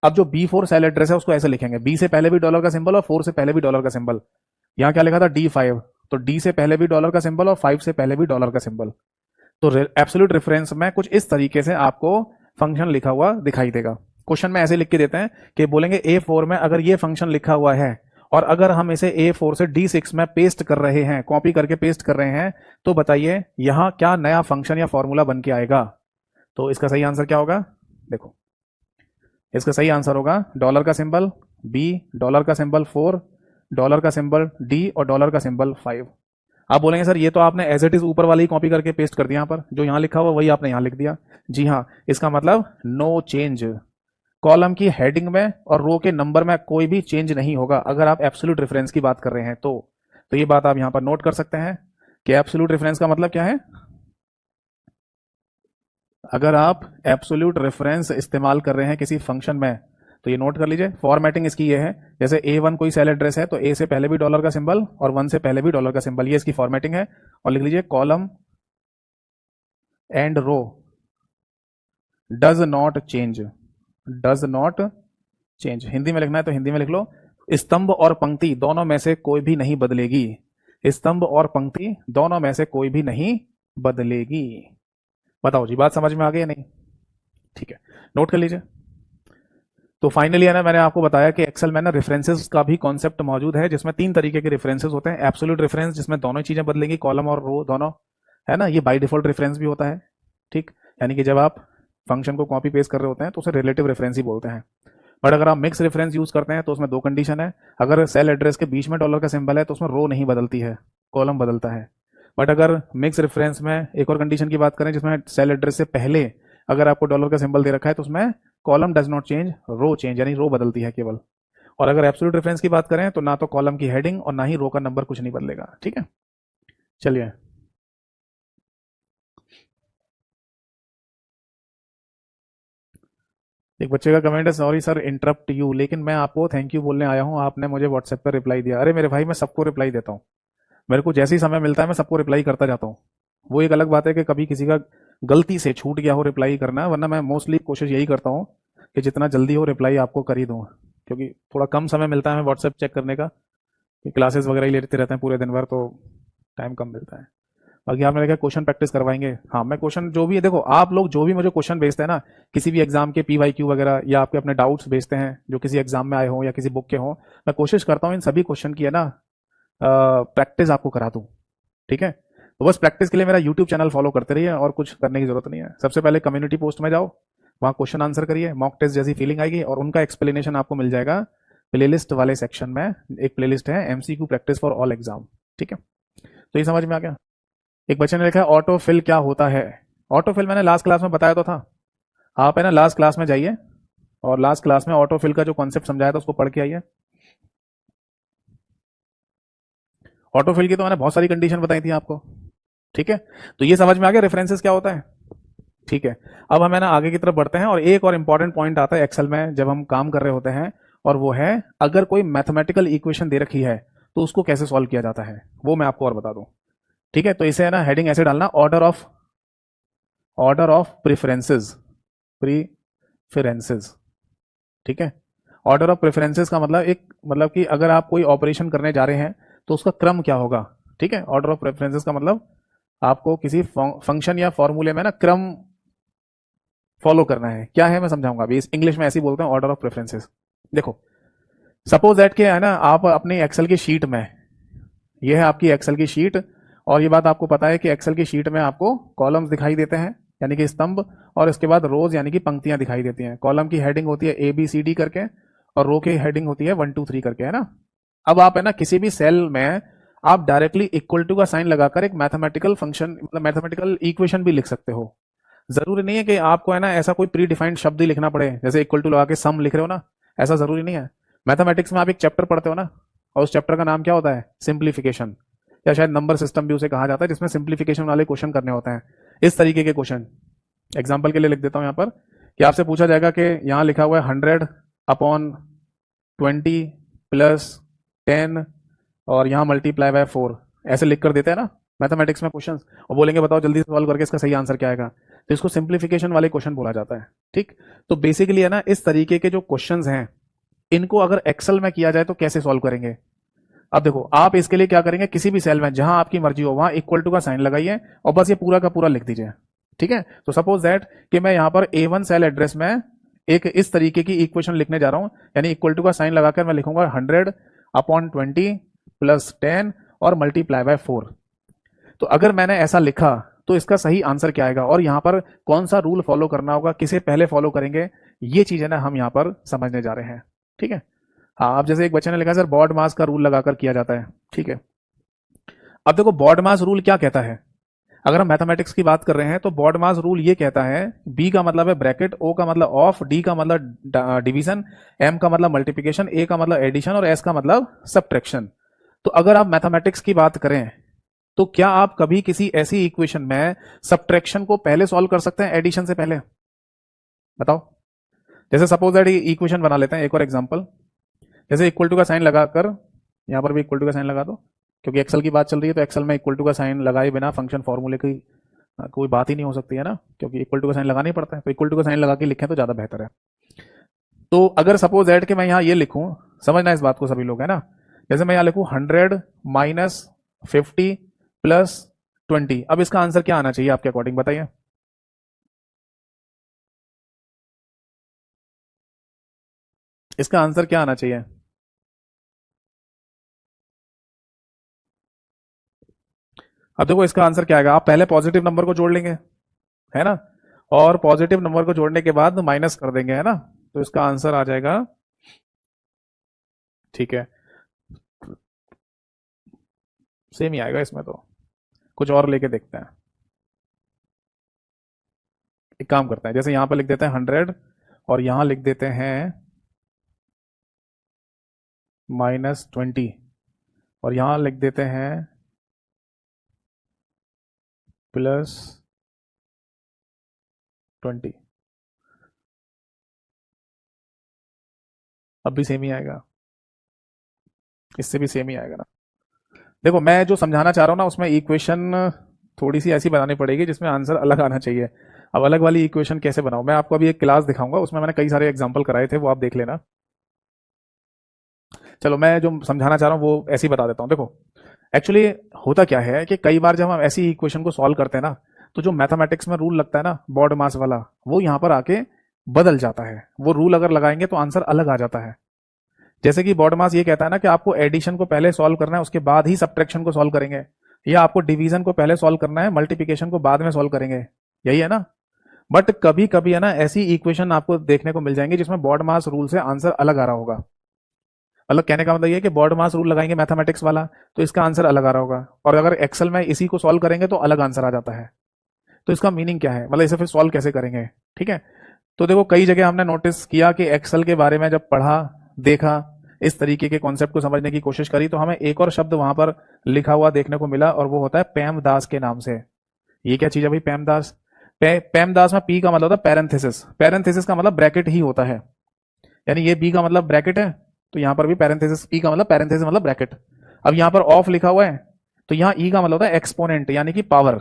अब जो B4 सेल एड्रेस है उसको ऐसे लिखेंगे, बी से पहले भी डॉलर का सिंबल और 4 से पहले भी डॉलर का सिंबल। यहाँ क्या लिखा था D5, तो डी से पहले भी डॉलर का सिंबल और 5 से पहले भी डॉलर का सिंबल। तो एब्सोल्यूट रेफरेंस में कुछ इस तरीके से आपको फंक्शन लिखा हुआ दिखाई देगा। क्वेश्चन में ऐसे लिख के देते हैं कि बोलेंगे A4 में अगर ये फंक्शन लिखा हुआ है और अगर हम इसे A4 से D6 में पेस्ट कर रहे हैं, कॉपी करके पेस्ट कर रहे हैं, तो बताइए यहां क्या नया फंक्शन या फॉर्मूला बन के आएगा। तो इसका सही आंसर क्या होगा, देखो इसका सही आंसर होगा डॉलर का सिंबल B, डॉलर का सिंबल 4, डॉलर का सिंबल D और डॉलर का सिंबल 5। आप बोलेंगे सर ये तो आपने एज इट इज ऊपर वाली कॉपी करके पेस्ट कर दिया, यहाँ पर जो यहाँ लिखा हुआ वही आपने यहाँ लिख दिया। जी हाँ, इसका मतलब नो चेंज। कॉलम की हेडिंग में और रो के नंबर में कोई भी चेंज नहीं होगा अगर आप एब्सोल्यूट रेफरेंस की बात कर रहे हैं तो ये बात आप यहां पर नोट कर सकते हैं कि एब्सोल्यूट रेफरेंस का मतलब क्या है। अगर आप एब्सोल्यूट रेफरेंस इस्तेमाल कर रहे हैं किसी फंक्शन में तो ये नोट कर लीजिए। फॉर्मेटिंग इसकी ये है, जैसे A1 कोई सेल एड्रेस है तो A से पहले भी डॉलर का सिंबल और 1 से पहले भी डॉलर का सिंबल, ये इसकी फॉर्मेटिंग है। और लिख लीजिए column and row does not change, does not change. Hindi में लिखना है तो हिंदी में लिख लो, स्तंभ और पंक्ति दोनों में से कोई भी नहीं बदलेगी, स्तंभ और पंक्ति दोनों में से कोई भी नहीं बदलेगी। बताओ जी, बात समझ में आ गई या नहीं? ठीक है, नोट कर लीजिए। तो फाइनली है ना, मैंने आपको बताया कि एक्सेल में ना रेफरेंसेस का भी कॉन्सेप्ट मौजूद है, जिसमें 3 तरीके के रेफरेंसेस होते हैं। एब्सोल्यूट रेफरेंस जिसमें दोनों चीजें बदलेंगी, कॉलम और रो दोनों, है ना। ये बाय डिफॉल्ट रेफरेंस भी होता है, ठीक, यानी कि जब आप फंक्शन को कॉपी पेस्ट कर रहे होते हैं तो उसे रिलेटिव रेफरेंस ही बोलते हैं। बट अगर आप मिक्स रेफरेंस यूज करते हैं तो उसमें 2 कंडीशन है। अगर सेल एड्रेस के बीच में डॉलर का सिंबल है तो उसमें रो नहीं बदलती है, कॉलम बदलता है। बट अगर मिक्स रेफरेंस में एक और कंडीशन की बात करें जिसमें सेल एड्रेस से पहले अगर आपको डॉलर का सिंबल दे रखा है तो उसमें column does not change, row change, यानी रो बदलती है केवल। और अगर एब्सोल्यूट रेफरेंस की बात करें तो ना तो कॉलम की हेडिंग और ना ही रो का नंबर कुछ नहीं बदलेगा, ठीक है। चलिए, एक बच्चे का कमेंट है, सॉरी सर इंटरप्ट यू, लेकिन मैं आपको थैंक यू बोलने आया हूं, आपने मुझे व्हाट्सएप पर रिप्लाई दिया। अरे मेरे भाई, मैं सबको रिप्लाई देता हूँ, मेरे को जैसे ही समय मिलता है मैं सबको रिप्लाई करता जाता हूँ। वो एक अलग बात है कि कभी किसी का गलती से छूट गया हो रिप्लाई करना, वरना मैं मोस्टली कोशिश यही करता हूँ कि जितना जल्दी हो रिप्लाई आपको कर ही दूँ, क्योंकि थोड़ा कम समय मिलता है हमें व्हाट्सएप चेक करने का, क्लासेस वगैरह ही लेते रहते हैं पूरे दिन भर, तो टाइम कम मिलता है। बाकी आपने देखा क्वेश्चन प्रैक्टिस करवाएंगे, हाँ मैं क्वेश्चन जो भी है, देखो आप लोग जो भी मुझे क्वेश्चन भेजते हैं ना, किसी भी एग्जाम के PYQ वगैरह या आपके अपने डाउट्स भेजते हैं जो किसी एग्जाम में आए हो या किसी बुक के हो, मैं कोशिश करता हूँ इन सभी क्वेश्चन की है ना प्रैक्टिस आपको करा दूं, ठीक है। तो बस प्रैक्टिस के लिए मेरा यूट्यूब चैनल फॉलो करते रहिए और कुछ करने की जरूरत नहीं है। सबसे पहले कम्युनिटी पोस्ट में जाओ, वहाँ क्वेश्चन आंसर करिए, मॉक टेस्ट जैसी फीलिंग आएगी और उनका एक्सप्लेनेशन आपको मिल जाएगा प्लेलिस्ट वाले सेक्शन में। एक प्लेलिस्ट है MCQ practice for all exam, ठीक है। तो ये समझ में आ गया। एक बच्चे ने लिखा है ऑटो फिल क्या होता है। ऑटो फिल मैंने लास्ट क्लास में बताया तो था, आप है ना लास्ट क्लास में जाइए और लास्ट क्लास में ऑटो फिल का जो कॉन्सेप्ट समझाया था उसको पढ़ के आइए। ऑटो फिल की तो मैंने बहुत सारी कंडीशन बताई थी आपको, ठीक है। तो ये समझ में आ गया रेफरेंसेस क्या होता है, ठीक है। अब हम है ना आगे की तरफ बढ़ते हैं और एक और इंपॉर्टेंट पॉइंट आता है एक्सेल में जब हम काम कर रहे होते हैं, और वो है अगर कोई मैथमेटिकल इक्वेशन दे रखी है तो उसको कैसे सॉल्व किया जाता है, वो मैं आपको और बता दूं, ठीक है। तो इसे है ना हेडिंग ऐसे डालना, ऑर्डर ऑफ प्रेफरेंसेस, प्रीफरेंसेस, ठीक है। ऑर्डर ऑफ प्रेफरेंसेस का मतलब मतलब कि अगर आप कोई ऑपरेशन करने जा रहे हैं तो उसका क्रम क्या होगा, ठीक है। ऑर्डर ऑफ प्रेफरेंसेस का मतलब आपको किसी फंक्शन या फॉर्मूले में ना क्रम फॉलो करना है, क्या है मैं समझाऊंगा अभी। इस इंग्लिश में ऐसे ही बोलते हैं ऑर्डर ऑफ प्रेफरेंसेस। देखो सपोज दैट के है ना आप अपनी एक्सेल की शीट में, ये है आपकी एक्सेल की शीट, और ये बात आपको पता है कि एक्सेल की शीट में आपको कॉलम्स दिखाई देते हैं यानी कि स्तंभ, और इसके बाद रोज यानी कि पंक्तियां दिखाई देती हैं। कॉलम की हेडिंग होती है ABCD करके और रो की हेडिंग होती है 1 2 3 करके, है ना। अब आप है ना किसी भी सेल में आप डायरेक्टली इक्वल टू का साइन लगाकर एक मैथमेटिकल फंक्शन, मतलब मैथमेटिकल इक्वेशन भी लिख सकते हो। जरूरी नहीं है कि आपको है ना ऐसा कोई प्री डिफाइंड शब्द ही लिखना पड़े, जैसे इक्वल टू लगा के सम लिख रहे हो ना, ऐसा जरूरी नहीं है। मैथमेटिक्स में आप एक चैप्टर पढ़ते हो ना, और उस चैप्टर का नाम क्या होता है, सिंप्लीफिकेशन, या शायद नंबर सिस्टम भी उसे कहा जाता है, जिसमें सिंप्लीफिकेशन वाले क्वेश्चन करने होते हैं। इस तरीके के क्वेश्चन एग्जाम्पल के लिए लिख देता हूं यहां पर, कि आपसे पूछा जाएगा कि यहां लिखा हुआ है 100/20 + 10 और यहां मल्टीप्लाई बाय 4, ऐसे लिख कर देते हैं ना मैथमेटिक्स में क्वेश्चन, और बोलेंगे बताओ जल्दी से सॉल्व करके इसका सही आंसर क्या आएगा। तो इसको सिंप्लीफिकेशन वाले क्वेश्चन बोला जाता है। ठीक, तो बेसिकली है ना, इस तरीके के जो क्वेश्चंस हैं इनको अगर एक्सेल में किया जाए तो कैसे सॉल्व करेंगे। अब देखो, आप इसके लिए क्या करेंगे, किसी भी सेल में जहां आपकी मर्जी हो वहां इक्वल टू का साइन लगाइए और बस ये पूरा का पूरा लिख दीजिए। ठीक है, तो सपोज दैट कि मैं यहां पर A1 सेल एड्रेस में एक इस तरीके की इक्वेशन लिखने जा रहा हूं, यानी इक्वल टू का साइन लगाकर मैं लिखूंगा 100/20 + 10 और मल्टीप्लाई बाय 4। तो अगर मैंने ऐसा लिखा तो इसका सही आंसर क्या आएगा और यहां पर कौन सा रूल फॉलो करना होगा, किसे पहले फॉलो करेंगे, ये चीज है ना हम यहां पर समझने जा रहे हैं। ठीक है, हाँ, अब जैसे एक बच्चे ने लिखा सर बॉड मास का रूल लगाकर किया जाता है। ठीक है, अब देखो बॉड मास रूल क्या कहता है। अगर हम मैथमेटिक्स की बात कर रहे हैं तो बॉड मास रूल ये कहता है, बी का मतलब है ब्रैकेट, ओ का मतलब ऑफ, डी का मतलब डिवीजन, एम का मतलब मल्टीप्लिकेशन, ए का मतलब एडिशन और एस का मतलब सब्ट्रैक्शन। तो अगर आप मैथमेटिक्स की बात करें तो क्या आप कभी किसी ऐसी इक्वेशन में सब्ट्रैक्शन को पहले सॉल्व कर सकते हैं एडिशन से पहले? बताओ। जैसे सपोज दैट इक्वेशन बना लेते हैं, एक और एग्जांपल, जैसे इक्वल टू का साइन लगाकर यहां पर भी इक्वल टू का साइन लगा दो, क्योंकि एक्सेल की बात चल रही है तो एक्सेल में इक्वल टू का साइन लगाए बिना फंक्शन फॉर्मूले की कोई बात ही नहीं हो सकती है ना, क्योंकि इक्वल टू का साइन लगाना ही पड़ता है। तो इक्वल टू का साइन लगा के लिखें तो ज्यादा बेहतर है। तो अगर सपोज दैट कि मैं यहां ये लिखूं, समझना इस बात को सभी लोग, है ना, जैसे मैं यहां लिखूं 100 - 50 + 20, अब इसका आंसर क्या आना चाहिए आपके अकॉर्डिंग, बताइए। इसका आंसर क्या आना चाहिए? अब देखो इसका आंसर क्या आएगा, आप पहले पॉजिटिव नंबर को जोड़ लेंगे, है ना, और पॉजिटिव नंबर को जोड़ने के बाद माइनस कर देंगे, है ना, तो इसका आंसर आ जाएगा। ठीक है, सेम ही आएगा इसमें, तो कुछ और लेके देखते हैं। एक काम करते हैं, जैसे यहां पर लिख देते हैं 100 और यहां लिख देते हैं -20 और यहां लिख देते हैं +20। अब भी सेम ही आएगा, इससे भी सेम ही आएगा ना। देखो मैं जो समझाना चाह रहा हूँ ना, उसमें इक्वेशन थोड़ी सी ऐसी बनानी पड़ेगी जिसमें आंसर अलग आना चाहिए। अब अलग वाली इक्वेशन कैसे बनाऊं, मैं आपको अभी एक क्लास दिखाऊंगा, उसमें मैंने कई सारे एग्जांपल कराए थे, वो आप देख लेना। चलो मैं जो समझाना चाह रहा हूँ वो ऐसे ही बता देता हूँ। देखो एक्चुअली होता क्या है कि कई बार जब हम ऐसी इक्वेशन को सॉल्व करते हैं ना, तो जो मैथमेटिक्स में रूल लगता है ना बॉड मास वाला, वो यहाँ पर आके बदल जाता है। वो रूल अगर लगाएंगे तो आंसर अलग आ जाता है। जैसे कि बॉड मास ये कहता है ना कि आपको एडिशन को पहले सॉल्व करना है, उसके बाद ही सब्ट्रैक्शन को सॉल्व करेंगे, या आपको डिवीजन को पहले सॉल्व करना है, मल्टीप्लिकेशन को बाद में सॉल्व करेंगे, यही है ना। बट कभी कभी है ना ऐसी इक्वेशन आपको देखने को मिल जाएंगी जिसमें बॉड मास रूल से आंसर अलग आ रहा होगा। मतलब कहने का मतलब ये कि बॉड मास रूल लगाएंगे मैथमेटिक्स वाला तो इसका आंसर अलग आ रहा होगा, और अगर एक्सेल में इसी को सॉल्व करेंगे तो अलग आंसर आ जाता है। तो इसका मीनिंग क्या है, मतलब इसे फिर सॉल्व कैसे करेंगे। ठीक है, तो देखो कई जगह हमने नोटिस किया कि एक्सेल के बारे में जब पढ़ा, देखा, इस तरीके के कॉन्सेप्ट को समझने की कोशिश करी, तो हमें एक और शब्द वहां पर लिखा हुआ देखने को मिला और वो होता है पेमदास के नाम से। ये क्या चीज है भाई, पेमदास। पेमदास में पी का मतलब होता है पैरेंथेसिस, पैरेंथेसिस का मतलब ब्रैकेट ही होता है, यानी ये बी का मतलब ब्रैकेट है, तो यहां पर भी पैरेंथेसिस, ई का मतलब पैरेंथेसिस मतलब ब्रैकेट। अब यहां पर ऑफ लिखा हुआ है तो यहां ई का मतलब होता है एक्सपोनेंट, यानी कि पावर।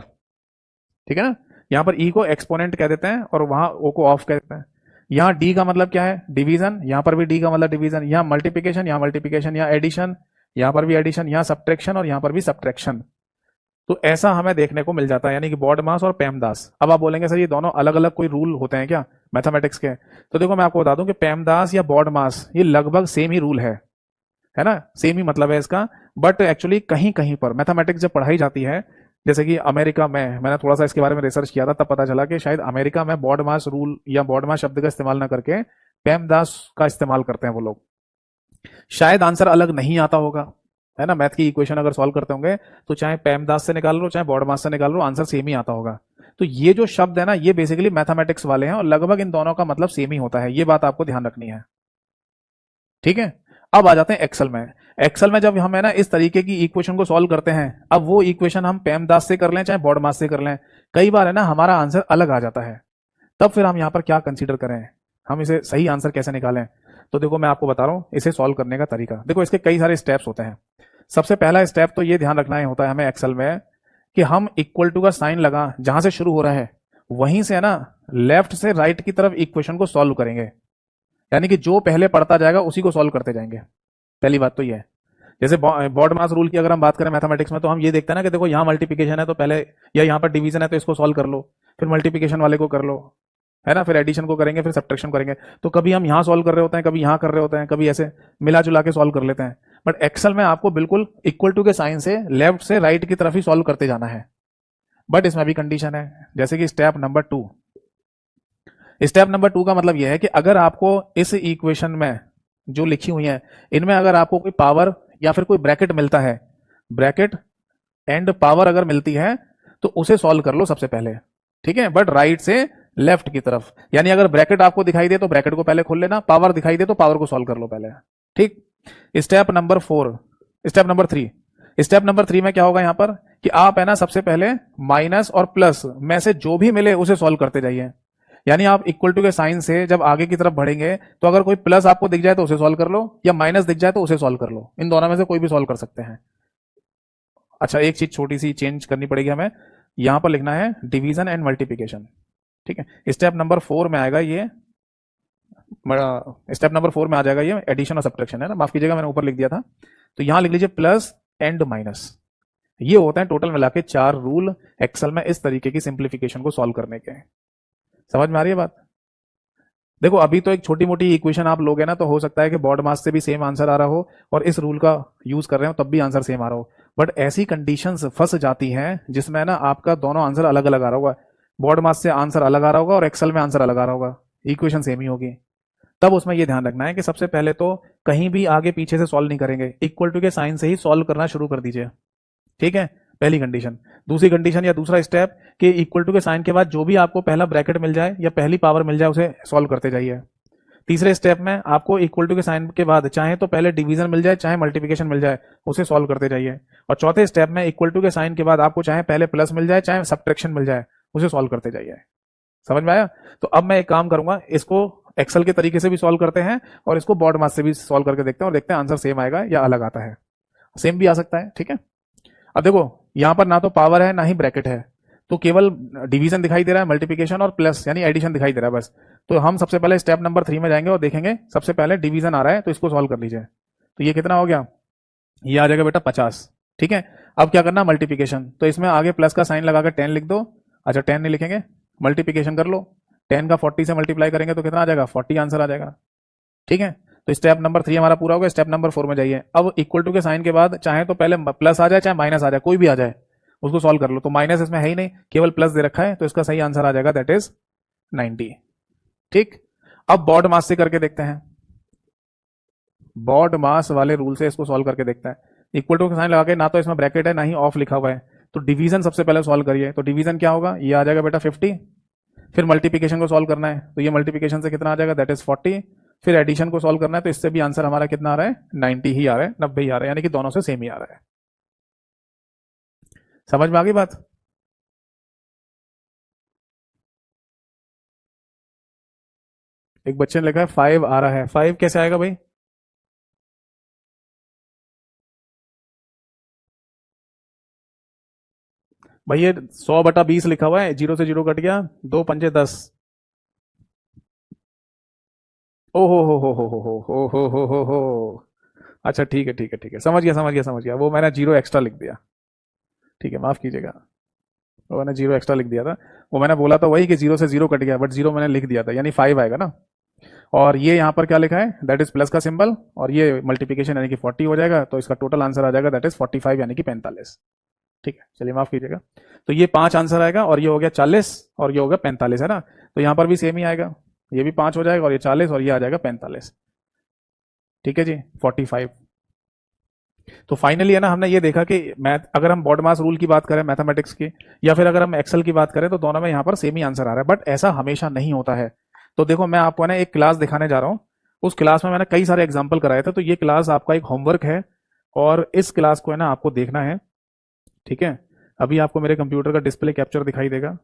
ठीक है ना, यहां पर ई को एक्सपोनेंट कह देते हैं और वहां ओ को ऑफ कह देते हैं। यहां डी का मतलब क्या है, डिवीजन, यहां पर भी डी का मतलब डिवीजन, यहां मल्टीप्लिकेशन, यहां मल्टीप्लिकेशन, यहां एडिशन, यहां पर भी एडिशन, यहां सब्ट्रैक्शन और यहां पर भी सब्ट्रैक्शन। तो ऐसा हमें देखने को मिल जाता है, यानी कि बॉड मास और पेमदास। अब आप बोलेंगे सर ये दोनों अलग अलग कोई रूल होते हैं क्या मैथमेटिक्स के, तो देखो मैं आपको बता दूं कि पेमदास या बॉड मास ये लगभग सेम ही रूल है ना, सेम ही मतलब है इसका। बट एक्चुअली कहीं कहीं पर मैथमेटिक्स जब पढ़ाई जाती है, जैसे कि अमेरिका में, मैंने थोड़ा सा इसके बारे में रिसर्च किया था, तब पता चला कि शायद अमेरिका में बॉड मास रूल या बॉड मास शब्द का इस्तेमाल ना करके पेमदास का इस्तेमाल करते हैं वो लोग। शायद आंसर अलग नहीं आता होगा, है ना, मैथ की इक्वेशन अगर सॉल्व करते होंगे तो चाहे पेमदास से निकाल लो चाहे बॉड मास से निकाल लो, आंसर सेम ही आता होगा। तो ये जो शब्द है ना ये बेसिकली मैथमेटिक्स वाले हैं और लगभग इन दोनों का मतलब सेम ही होता है, ये बात आपको ध्यान रखनी है। ठीक है, अब आ जाते हैं एक्सेल में। एक्सेल में जब हम है ना इस तरीके की इक्वेशन को सॉल्व करते हैं, अब वो इक्वेशन हम पेमदास से कर लें चाहे बॉड मास से कर लें, कई बार है ना हमारा आंसर अलग आ जाता है। तब फिर हम यहां पर क्या कंसीडर करें, हम इसे सही आंसर कैसे निकालें। तो देखो मैं आपको बता रहा हूं इसे सॉल्व करने का तरीका। देखो इसके कई सारे स्टेप्स होते हैं। सबसे पहला स्टेप तो ये ध्यान रखना ही होता है हमें एक्सेल में कि हम इक्वल टू का साइन लगा जहां से शुरू हो रहा है वहीं से है ना लेफ्ट से राइट की तरफ इक्वेशन को सॉल्व करेंगे, यानी कि जो पहले पढ़ता जाएगा उसी को सॉल्व करते जाएंगे। पहली बात तो ये है। जैसे बॉड मास रूल की अगर हम बात करें मैथमेटिक्स में, तो हम ये देखते हैं ना कि देखो यहाँ मल्टीप्लिकेशन है तो पहले, या यहाँ पर डिवीजन है तो इसको सॉल्व कर लो, फिर मल्टीप्लिकेशन वाले को कर लो, है ना, फिर एडिशन को करेंगे, फिर सब्ट्रैक्शन करेंगे। तो कभी हम यहाँ सॉल्व कर रहे होते हैं, कभी यहाँ कर रहे होते हैं, कभी ऐसे मिला जुला के सॉल्व कर लेते हैं। बट एक्सेल में आपको बिल्कुल इक्वल टू के साइन से लेफ्ट से राइट की तरफ ही सॉल्व करते जाना है। बट इसमें भी कंडीशन है, जैसे कि स्टेप नंबर 2। स्टेप नंबर 2 का मतलब यह है कि अगर आपको इस इक्वेशन में जो लिखी हुई है, इनमें अगर आपको कोई पावर या फिर कोई ब्रैकेट मिलता है, ब्रैकेट एंड पावर अगर मिलती है, तो उसे सॉल्व कर लो सबसे पहले, ठीक है, बट राइट से लेफ्ट की तरफ। यानी अगर ब्रैकेट आपको दिखाई दे तो ब्रैकेट को पहले खोल लेना, पावर दिखाई दे तो पावर को सॉल्व कर लो पहले, ठीक। Step number 4, step number 3। Step number 3 में क्या होगा यहां पर कि आप है ना सबसे पहले माइनस और प्लस में से जो भी मिले उसे सॉल्व करते जाइए। यानी आप इक्वल टू के साइन से जब आगे की तरफ बढ़ेंगे तो अगर कोई प्लस आपको दिख जाए तो उसे सॉल्व कर लो, या माइनस दिख जाए तो उसे सॉल्व कर लो, इन दोनों में से कोई भी सॉल्व कर सकते हैं। अच्छा, एक चीज छोटी सी चेंज करनी पड़ेगी हमें, यहां पर लिखना है डिवीजन एंड मल्टीप्लिकेशन, ठीक है। स्टेप नंबर 4 में आएगा ये, स्टेप नंबर 4 में आ जाएगा ये एडिशन और सब्ट्रैक्शन, है ना, माफ कीजिएगा मैंने ऊपर लिख दिया था। तो यहां लिख लीजिए प्लस एंड माइनस। ये होते हैं टोटल मिला के 4 रूल एक्सेल में इस तरीके की सिंप्लीफिकेशन को सॉल्व करने के। समझ में आ रही है बात? देखो अभी तो एक छोटी मोटी इक्वेशन आप लोगे ना, तो हो सकता है कि बॉड मास से भी सेम आंसर आ रहा हो और इस रूल का यूज कर रहे हो तब भी आंसर सेम आ रहा हो। बट ऐसी कंडीशंस फंस जाती हैं जिसमें ना आपका दोनों आंसर अलग अलग आ रहा होगा, बॉड मास से आंसर अलग आ रहा होगा और एक्सेल में आंसर अलग आ रहा होगा, इक्वेशन सेम ही होगी। तब उसमें यह ध्यान रखना है कि सबसे पहले तो कहीं भी आगे पीछे से सॉल्व नहीं करेंगे, इक्वल टू के साइन से ही सॉल्व करना शुरू कर दीजिए, ठीक है, पहली कंडीशन। दूसरी कंडीशन या दूसरा स्टेप कि इक्वल टू के साइन के बाद जो भी आपको पहला ब्रैकेट मिल जाए या पहली पावर मिल जाए उसे सॉल्व करते जाइए। तीसरे स्टेप में आपको इक्वल टू के साइन के बाद चाहे तो पहले डिवीजन मिल जाए चाहे मल्टीप्लिकेशन मिल जाए उसे सॉल्व करते जाइए। और चौथे स्टेप में इक्वल टू के साइन के बाद आपको चाहे पहले प्लस मिल जाए चाहे सब्ट्रैक्शन मिल जाए उसे सॉल्व करते जाइए। समझ में आया? तो अब मैं एक काम करूंगा, इसको एक्सेल के तरीके से भी सॉल्व करते हैं और इसको बॉड मास से भी सॉल्व करके देखते हैं और देखते हैं आंसर सेम आएगा या अलग आता है। सेम भी आ सकता है, ठीक है। अब देखो यहां पर ना तो पावर है ना ही ब्रैकेट है, तो केवल डिवीजन दिखाई दे रहा है, मल्टीप्लिकेशन और प्लस यानी एडिशन दिखाई दे रहा है बस। तो हम सबसे पहले स्टेप नंबर 3 में जाएंगे और देखेंगे सबसे पहले डिवीजन आ रहा है तो इसको सॉल्व कर लीजिए। तो ये कितना हो गया, ये आ जाएगा बेटा 50, ठीक है। अब क्या करना, मल्टीप्लिकेशन, तो इसमें आगे प्लस का साइन लगाकर 10 लिख दो। अच्छा 10 नहीं लिखेंगे, मल्टीप्लिकेशन कर लो, 10 का 40 से मल्टीप्लाई करेंगे तो कितना आ जाएगा, 40 आंसर आ जाएगा, ठीक है। तो स्टेप नंबर 3 हमारा पूरा हो गया। स्टेप नंबर 4 में जाइए। अब इक्वल टू के साइन के बाद चाहे तो पहले प्लस आ जाए चाहे माइनस आ जाए, कोई भी आ जाए उसको सॉल्व कर लो। तो माइनस इसमें है ही नहीं, केवल प्लस दे रखा है, तो इसका सही आंसर आ जाएगा दैट इज 90, ठीक। अब बॉड मास से करके देखते हैं, बॉड मास वाले रूल से इसको सॉल्व करके देखते हैं। इक्वल टू का साइन लगा के, ना तो इसमें ब्रैकेट है ना ही ऑफ लिखा हुआ है, तो डिवीजन सबसे पहले सॉल्व करिए। तो डिवीजन क्या होगा, ये आ जाएगा बेटा 50। फिर मल्टीप्लिकेशन को सॉल्व करना है, तो ये मल्टीप्लिकेशन से कितना आ जाएगा, दैट इज 40। फिर एडिशन को सॉल्व करना है, तो इससे भी आंसर हमारा कितना आ रहा है, 90 ही आ रहा है, 90 ही आ रहा है, यानी कि दोनों से सेम ही आ रहा है। समझ में आ गई बात? एक बच्चे ने लिखा है 5 आ रहा है, 5 कैसे आएगा भाई? भाई ये 100/20 लिखा हुआ है, जीरो से जीरो कट गया, दो पंजे 10। ओ हो। अच्छा ठीक है ठीक है ठीक है, समझ गया समझ गया समझ गया, वो मैंने जीरो एक्स्ट्रा लिख दिया, ठीक है माफ कीजिएगा, वो मैंने जीरो एक्स्ट्रा लिख दिया था। वो मैंने बोला था वही कि जीरो से जीरो कट गया, बट जीरो मैंने लिख दिया था, यानी 5 आएगा ना। और ये यहाँ पर क्या लिखा है, दैट इज प्लस का सिंबल, और ये मल्टीप्लिकेशन यानी कि 40 हो जाएगा, तो इसका टोटल आंसर आ जाएगा दैट इज 45 यानी कि 45, ठीक है। चलिए माफ कीजिएगा। तो ये 5 आंसर आएगा और ये हो गया 40 और ये हो गया 45, है ना। तो यहाँ पर भी सेम ही आएगा, ये भी 5 हो जाएगा और ये 40 और ये आ जाएगा 45, ठीक है जी, 45। तो फाइनली है ना, हमने ये देखा कि मैथ, अगर हम बॉड मास रूल की बात करें मैथमेटिक्स की, या फिर अगर हम एक्सेल की बात करें, तो दोनों में यहाँ पर सेम ही आंसर आ रहा है, बट ऐसा हमेशा नहीं होता है। तो देखो मैं आपको ना एक क्लास दिखाने जा रहा हूँ, उस क्लास में मैंने कई सारे एग्जाम्पल कराए थे, तो ये क्लास आपका एक होमवर्क है और इस क्लास को है ना आपको देखना है, ठीक है। अभी आपको मेरे कंप्यूटर का डिस्प्ले कैप्चर दिखाई देगा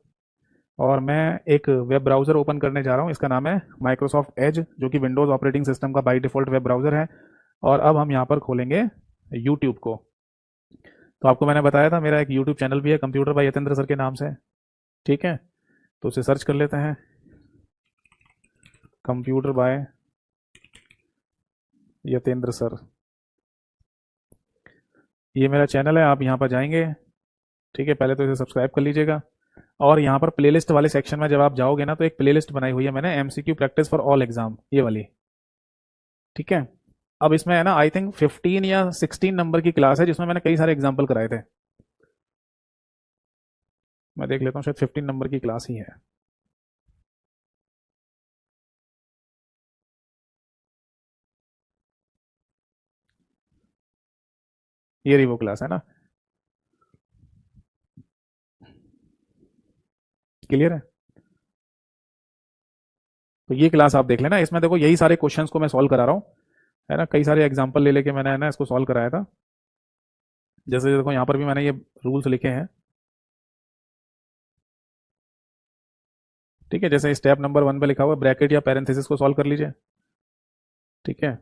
और मैं एक वेब ब्राउजर ओपन करने जा रहा हूँ, इसका नाम है माइक्रोसॉफ्ट एज, जो कि विंडोज ऑपरेटिंग सिस्टम का बाई डिफॉल्ट वेब ब्राउजर है। और अब हम यहाँ पर खोलेंगे यूट्यूब को। तो आपको मैंने बताया था मेरा एक यूट्यूब चैनल भी है, कंप्यूटर बाई यतेंद्र सर के नाम से, ठीक है। तो उसे सर्च कर लेते हैं, कंप्यूटर बाय यतेंद्र सर। ये मेरा चैनल है, आप यहाँ पर जाएंगे, ठीक है, पहले तो इसे सब्सक्राइब कर लीजिएगा। और यहाँ पर प्लेलिस्ट वाले सेक्शन में जब आप जाओगे ना, तो एक प्लेलिस्ट बनाई हुई है मैंने, MCQ practice for all exam, ये वाली, ठीक है। अब इसमें है ना आई थिंक 15 या 16 नंबर की क्लास है, जिसमें मैंने कई सारे एग्जाम्पल कराए थे। मैं देख लेता हूँ, शायद 15 नंबर की क्लास ही है। ये रही वो क्लास, है ना, क्लियर है। तो ये क्लास आप देख लेना, इसमें देखो यही सारे क्वेश्चंस को मैं सॉल्व करा रहा हूँ, है ना, कई सारे एग्जाम्पल ले लेके मैंने, है ना, इसको सॉल्व कराया था। जैसे देखो यहाँ पर भी मैंने ये रूल्स लिखे हैं, ठीक है। जैसे स्टेप नंबर 1 पे लिखा हुआ है ब्रैकेट या पैरेंथेसिस को सॉल्व कर लीजिए, ठीक है।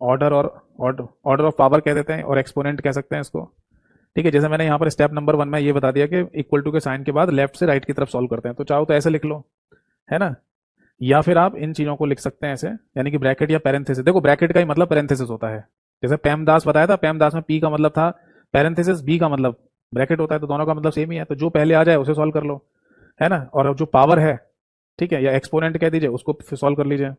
ऑर्डर और ऑर्डर ऑफ पावर कह देते हैं, और एक्सपोनेंट कह सकते हैं इसको, ठीक है। जैसे मैंने यहाँ पर स्टेप नंबर 1 में ये बता दिया कि इक्वल टू के साइन के बाद लेफ्ट से राइट की तरफ सॉल्व करते हैं, तो चाहो तो ऐसे लिख लो, है ना, या फिर आप इन चीजों को लिख सकते हैं ऐसे, यानी कि ब्रैकेट या पैरेंथेसिस। देखो ब्रैकेट का ही मतलब पैरेंथेसिस होता है, जैसे पेमदास बताया था, पेमदास में पी का मतलब था पैरेंथेसिस, बी का मतलब ब्रैकेट होता है, तो दोनों का मतलब सेम ही है, तो जो पहले आ जाए उसे सॉल्व कर लो, है ना। और जो पावर है, ठीक है, या एक्सपोनेंट कह दीजिए, उसको सॉल्व कर लीजिए।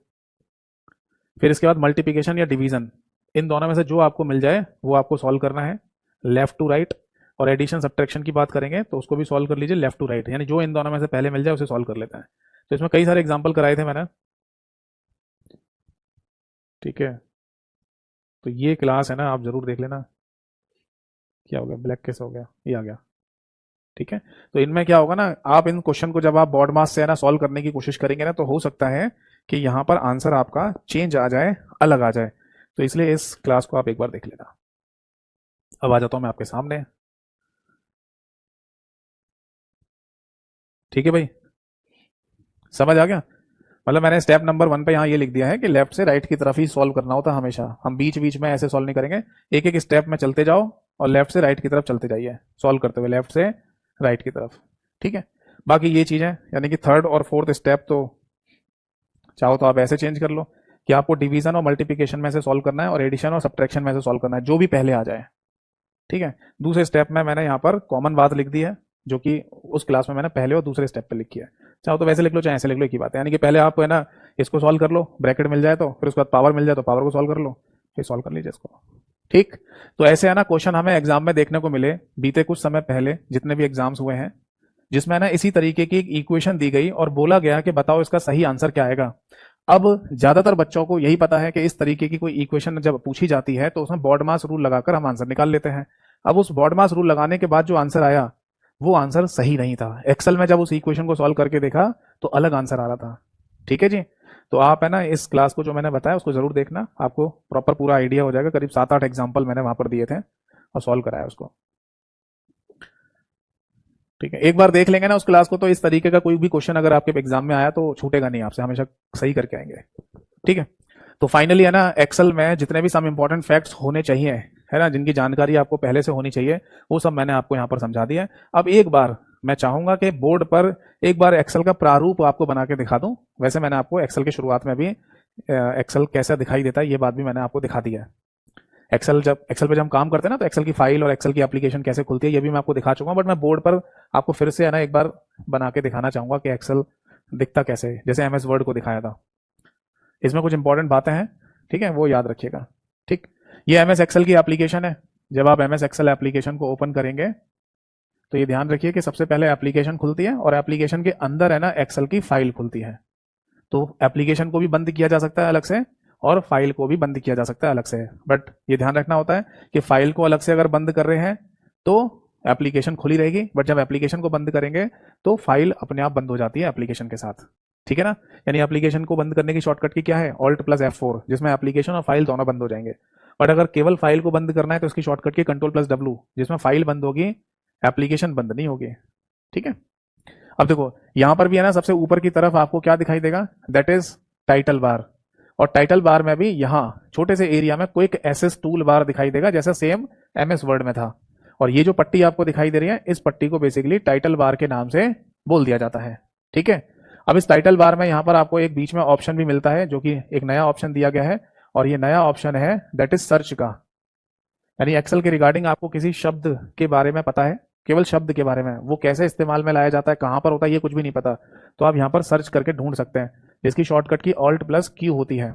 फिर इसके बाद मल्टीप्लिकेशन या डिवीजन, इन दोनों में से जो आपको मिल जाए वो आपको सॉल्व करना है, लेफ्ट टू राइट। और एडिशन सब्ट्रैक्शन की बात करेंगे तो उसको भी सॉल्व कर लीजिए लेफ्ट टू राइट, यानी जो इन दोनों में से पहले मिल जाए उसे सॉल्व कर लेते हैं। तो इसमें कई सारे एग्जाम्पल कराए थे मैंने, ठीक है। तो ये क्लास है ना, आप जरूर देख लेना। क्या हो गया, ब्लैक कैसे हो गया, ये आ गया, ठीक है। तो इनमें क्या होगा ना, आप इन क्वेश्चन को जब आप बॉड मास से है ना सॉल्व करने की कोशिश करेंगे ना, तो हो सकता है कि यहाँ पर आंसर आपका चेंज आ जाए, अलग आ जाए। तो इसलिए इस क्लास को आप एक बार देख लेना। अब आ जाता हूं मैं आपके सामने, ठीक है भाई, समझ आ गया। मतलब मैंने स्टेप नंबर 1 पे यहाँ ये लिख दिया है कि लेफ्ट से राइट की तरफ ही सॉल्व करना होता है हमेशा, हम बीच बीच में ऐसे सॉल्व नहीं करेंगे, एक एक स्टेप में चलते जाओ और लेफ्ट से राइट की तरफ चलते जाइए, सॉल्व करते हुए लेफ्ट से राइट की तरफ, ठीक है। बाकी ये चीजें, यानी कि थर्ड और फोर्थ स्टेप तो चाहो तो आप ऐसे चेंज कर लो कि आपको डिवीजन और मल्टीप्लिकेशन में से सॉल्व करना है और एडिशन और सब्ट्रैक्शन में से सॉल्व करना है, जो भी पहले आ जाए, ठीक है। दूसरे स्टेप में मैंने यहाँ पर कॉमन बात लिख दी है, जो कि उस क्लास में मैंने पहले और दूसरे स्टेप पे लिखी है। चाहो तो वैसे लिख लो, चाहे ऐसे लिख लो, एक ही बात है, यानी कि पहले आप है ना इसको सॉल्व कर लो, ब्रैकेट मिल जाए तो, फिर उसके बाद पावर मिल जाए तो पावर को सॉल्व कर लो, फिर सॉल्व कर लीजिए इसको, ठीक। तो ऐसे है ना क्वेश्चन हमें एग्जाम में देखने को मिले बीते कुछ समय पहले, जितने भी एग्जाम्स हुए हैं, जिसमें ना इसी तरीके की एक इक्वेशन दी गई और बोला गया कि बताओ इसका सही आंसर क्या आएगा। अब ज्यादातर बच्चों को यही पता है कि इस तरीके की कोई इक्वेशन जब पूछी जाती है तो उसमें बॉड मास रूल लगाकर हम आंसर निकाल लेते हैं। अब उस बॉड मास रूल लगाने के बाद जो आंसर आया वो आंसर सही नहीं था, एक्सेल में जब उस इक्वेशन को सॉल्व करके देखा तो अलग आंसर आ रहा था, ठीक है जी। तो आप है ना इस क्लास को जो मैंने बताया उसको जरूर देखना, आपको प्रॉपर पूरा आइडिया हो जाएगा। करीब 7-8 एग्जाम्पल मैंने वहां पर दिए थे और सॉल्व कराया उसको, ठीक है। एक बार देख लेंगे ना उस क्लास को, तो इस तरीके का कोई भी क्वेश्चन अगर आपके एग्जाम में आया तो छूटेगा नहीं आपसे, हमेशा सही करके आएंगे, ठीक है। तो फाइनली है ना एक्सेल में जितने भी सम इंपॉर्टेंट फैक्ट्स होने चाहिए, है ना, जिनकी जानकारी आपको पहले से होनी चाहिए, वो सब मैंने आपको यहाँ पर समझा दिया है। अब एक बार मैं चाहूंगा कि बोर्ड पर एक बार एक्सेल का प्रारूप आपको बना के दिखा दूं। वैसे मैंने आपको एक्सेल की शुरुआत में भी एक्सेल कैसा दिखाई देता है ये बात भी मैंने आपको दिखा दिया है। एक्सेल जब एक्सेल पे जब हम काम करते हैं ना, तो एक्सेल की फाइल और एक्सेल की एप्लीकेशन कैसे खुलती है ये भी मैं आपको दिखा चुका हूँ, बट मैं बोर्ड पर आपको फिर से है ना एक बार बना के दिखाना चाहूंगा कि एक्सेल दिखता कैसे है, जैसे एमएस वर्ड को दिखाया था। इसमें कुछ इंपॉर्टेंट बातें हैं, ठीक है, वो याद रखिएगा, ठीक। ये एमएस एक्सेल की एप्लीकेशन है। जब आप एमएस एक्सेल एप्लीकेशन को ओपन करेंगे तो ये ध्यान रखिए कि सबसे पहले एप्लीकेशन खुलती है और एप्लीकेशन के अंदर है ना एक्सेल की फाइल खुलती है। तो एप्लीकेशन को भी बंद किया जा सकता है अलग से और फाइल को भी बंद किया जा सकता है अलग से, बट ये ध्यान रखना होता है कि फाइल को अलग से अगर बंद कर रहे हैं तो एप्लीकेशन खुली रहेगी, बट जब एप्लीकेशन को बंद करेंगे तो फाइल अपने आप बंद हो जाती है एप्लीकेशन के साथ, ठीक है ना। यानी एप्लीकेशन को बंद करने की शॉर्टकट की क्या है, ऑल्ट प्लस F4, जिसमें एप्लीकेशन और फाइल दोनों बंद हो जाएंगे। बट अगर केवल फाइल को बंद करना है तो इसकी शॉर्टकट की कंट्रोल प्लस W, जिसमें फाइल बंद होगी एप्लीकेशन बंद नहीं होगी, ठीक है। अब देखो यहां पर भी है ना सबसे ऊपर की तरफ आपको क्या दिखाई देगा, दैट इज टाइटल बार। और टाइटल बार में भी यहां छोटे से एरिया में क्विक एसेस टूल बार दिखाई देगा, जैसा सेम एमएस वर्ड में था। और ये जो पट्टी आपको दिखाई दे रही है, इस पट्टी को बेसिकली टाइटल बार के नाम से बोल दिया जाता है। ठीक है, अब इस टाइटल बार में यहाँ पर आपको एक बीच में ऑप्शन भी मिलता है, जो कि एक नया ऑप्शन दिया गया है, और ये नया ऑप्शन है दैट इज सर्च का। यानी एक्सेल के रिगार्डिंग आपको किसी शब्द के बारे में पता है, केवल शब्द के बारे में, वो कैसे इस्तेमाल में लाया जाता है, कहाँ पर होता है, ये कुछ भी नहीं पता, तो आप यहाँ पर सर्च करके ढूंढ सकते हैं, जिसकी शॉर्टकट की ऑल्ट प्लस क्यू होती है।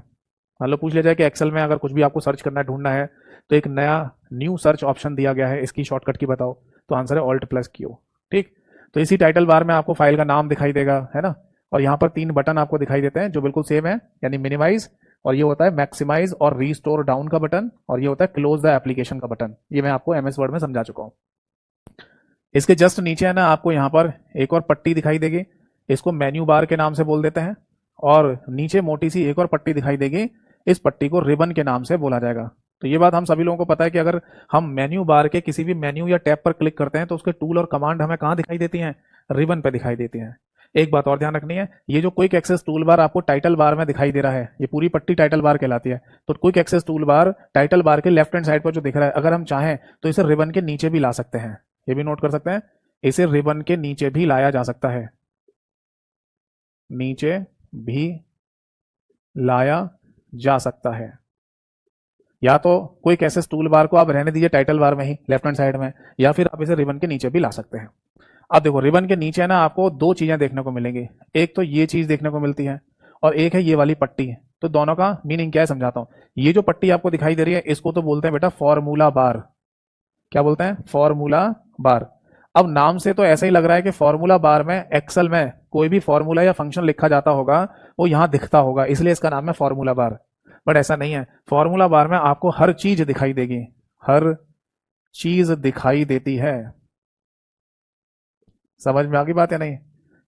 मान लो पूछ लिया जाए कि एक्सेल में अगर कुछ भी आपको सर्च करना है, ढूंढना है, तो एक नया न्यू सर्च ऑप्शन दिया गया है, इसकी शॉर्टकट की बताओ, तो आंसर है ऑल्ट प्लस क्यू। ठीक, तो इसी टाइटल बार में आपको फाइल का नाम दिखाई देगा, है ना, और यहाँ पर 3 बटन आपको दिखाई देते हैं जो बिल्कुल सेम है, यानी मिनिमाइज, और ये होता है मैक्सिमाइज और रीस्टोर डाउन का बटन, और ये होता है क्लोज द एप्लीकेशन का बटन। ये मैं आपको एमएस वर्ड में समझा चुका हूँ। इसके जस्ट नीचे है ना, आपको यहाँ पर एक और पट्टी दिखाई देगी, इसको मेन्यू बार के नाम से बोल देते हैं, और नीचे मोटी सी एक और पट्टी दिखाई देगी, इस पट्टी को रिबन के नाम से बोला जाएगा। तो ये बात हम सभी लोगों को पता है कि अगर हम मेन्यू बार के किसी भी मेन्यू या टैब पर क्लिक करते हैं तो उसके टूल और कमांड हमें कहाँ दिखाई देती हैं, रिबन पे दिखाई देती हैं। एक बात और ध्यान रखनी है, ये जो क्विक एक्सेस टूल बार आपको टाइटल बार में दिखाई दे रहा है, ये पूरी पट्टी टाइटल बार कहलाती है। तो quick access tool bar title bar के लेफ्ट हैंड साइड पर जो दिख रहा है, अगर हम चाहें तो इसे रिबन के नीचे भी ला सकते हैं, ये भी नोट कर सकते हैं, इसे रिबन के नीचे भी लाया जा सकता है, नीचे भी लाया जा सकता है। या तो क्विक एक्सेस टूल बार को आप रहने दीजिए टाइटल बार में ही लेफ्ट हैंड साइड में, या फिर आप इसे रिबन के नीचे भी ला सकते हैं। अब देखो रिबन के नीचे ना आपको 2 चीजें देखने को मिलेंगी, एक तो ये चीज देखने को मिलती है, और एक है ये वाली पट्टी। तो दोनों का मीनिंग क्या है समझाता हूं। ये जो पट्टी आपको दिखाई दे रही है, इसको तो बोलते हैं बेटा फॉर्मूला बार। क्या बोलते हैं, फॉर्मूला बार। अब नाम से तो ऐसा ही लग रहा है कि फॉर्मूला बार में एक्सेल में कोई भी फॉर्मूला या फंक्शन लिखा जाता होगा वो यहां दिखता होगा, इसलिए इसका नाम है फॉर्मूला बार। बट ऐसा नहीं है, फॉर्मूला बार में आपको हर चीज दिखाई देगी, हर चीज दिखाई देती है। समझ में आ गई बात या नहीं?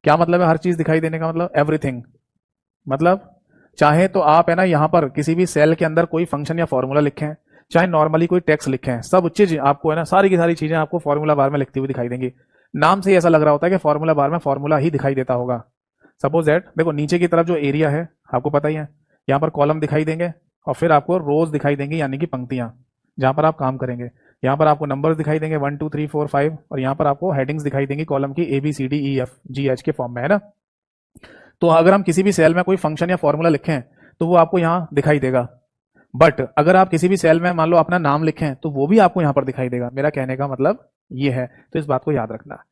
क्या मतलब है हर चीज दिखाई देने का मतलब? एवरीथिंग। मतलब चाहे तो आप है ना यहां पर किसी भी सेल के अंदर कोई फंक्शन या फॉर्मूला लिखें, चाहे नॉर्मली कोई टेक्स्ट लिखें, सब चीज आपको है ना, सारी की सारी चीजें आपको फॉर्मूला बार में लिखती हुई दिखाई देंगी। नाम से ही ऐसा लग रहा होता है कि फॉर्मूला बार में फॉर्मूला ही दिखाई देता होगा। सपोज दैट देखो नीचे की तरफ जो एरिया है आपको पता ही है, यहाँ पर कॉलम दिखाई देंगे, और फिर आपको रोज दिखाई देंगी, यानी कि पंक्तियां जहां पर आप काम करेंगे। यहाँ पर आपको नंबर्स दिखाई देंगे 1 2 3 4 5, और यहाँ पर आपको हेडिंग्स दिखाई देंगी कॉलम की ABCDEFGH के फॉर्म में, है ना। तो अगर हम किसी भी सेल में कोई फंक्शन या फॉर्मूला लिखें तो वो आपको यहाँ दिखाई देगा, बट अगर आप किसी भी सेल में मान लो अपना नाम लिखें तो वो भी आपको यहाँ पर दिखाई देगा। मेरा कहने का मतलब ये है, तो इस बात को याद रखना।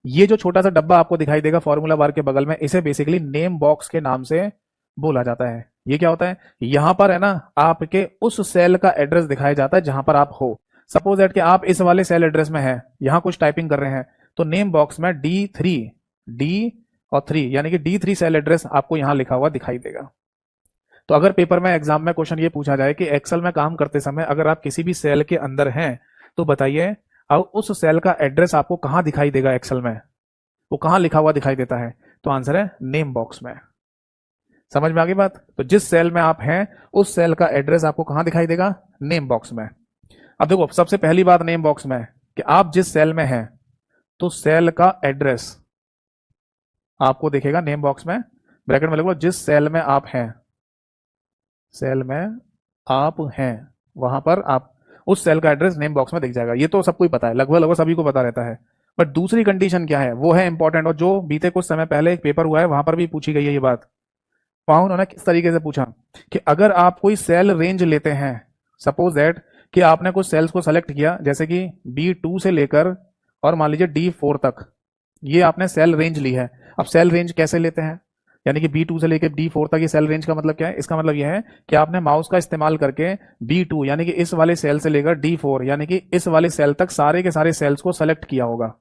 ये जो छोटा सा डब्बा आपको दिखाई देगा फॉर्मूला बार के बगल में, इसे बेसिकली नेम बॉक्स के नाम से बोला जाता है। ये क्या होता है, यहां पर है ना आपके उस सेल का एड्रेस दिखाया जाता है जहां पर आप हो। सपोज दैट कि आप इस वाले सेल एड्रेस में है, यहां कुछ टाइपिंग कर रहे हैं, तो नेम बॉक्स में D3 और 3 यानी कि D3 सेल एड्रेस आपको यहां लिखा हुआ दिखाई देगा। तो अगर पेपर में एग्जाम में क्वेश्चन ये पूछा जाए कि एक्सेल में काम करते समय अगर आप किसी भी सेल के अंदर हैं तो बताइए अब उस सेल का एड्रेस आपको कहां दिखाई देगा, एक्सेल में वो कहां लिखा हुआ दिखाई देता है, तो आंसर है नेम बॉक्स में। समझ में आ गई बात? तो जिस सेल में आप हैं उस सेल का एड्रेस आपको कहां दिखाई देगा, नेम बॉक्स में। अब देखो सबसे पहली बात नेम बॉक्स में कि आप जिस सेल में हैं तो सेल का एड्रेस आपको दिखेगा नेम बॉक्स में, ब्रैकेट में लिख लो जिस सेल में आप हैं, सेल में आप हैं वहां पर आप उस सेल का एड्रेस नेम बॉक्स में दिख जाएगा। ये तो सबको ही पता है, लगभग लगभग सभी को पता रहता है। बट दूसरी कंडीशन क्या है वो है इंपॉर्टेंट, और जो बीते कुछ समय पहले एक पेपर हुआ है वहां पर भी पूछी गई है ये बात। वहां उन्होंने किस तरीके से पूछा कि अगर आप कोई सेल रेंज लेते हैं, सपोज दैट कि आपने कुछ सेल्स को सेलेक्ट किया जैसे कि B2 से लेकर और मान लीजिए D4 तक, ये आपने सेल रेंज ली है। अब सेल रेंज कैसे लेते हैं, यानी कि B2 से लेकर D4 तक, ये सेल रेंज का मतलब क्या है, इसका मतलब यह है कि आपने माउस का इस्तेमाल करके B2 यानी कि इस वाले सेल से लेकर D4 यानी कि इस वाले सेल तक सारे के सारे सेल्स को सेलेक्ट किया होगा।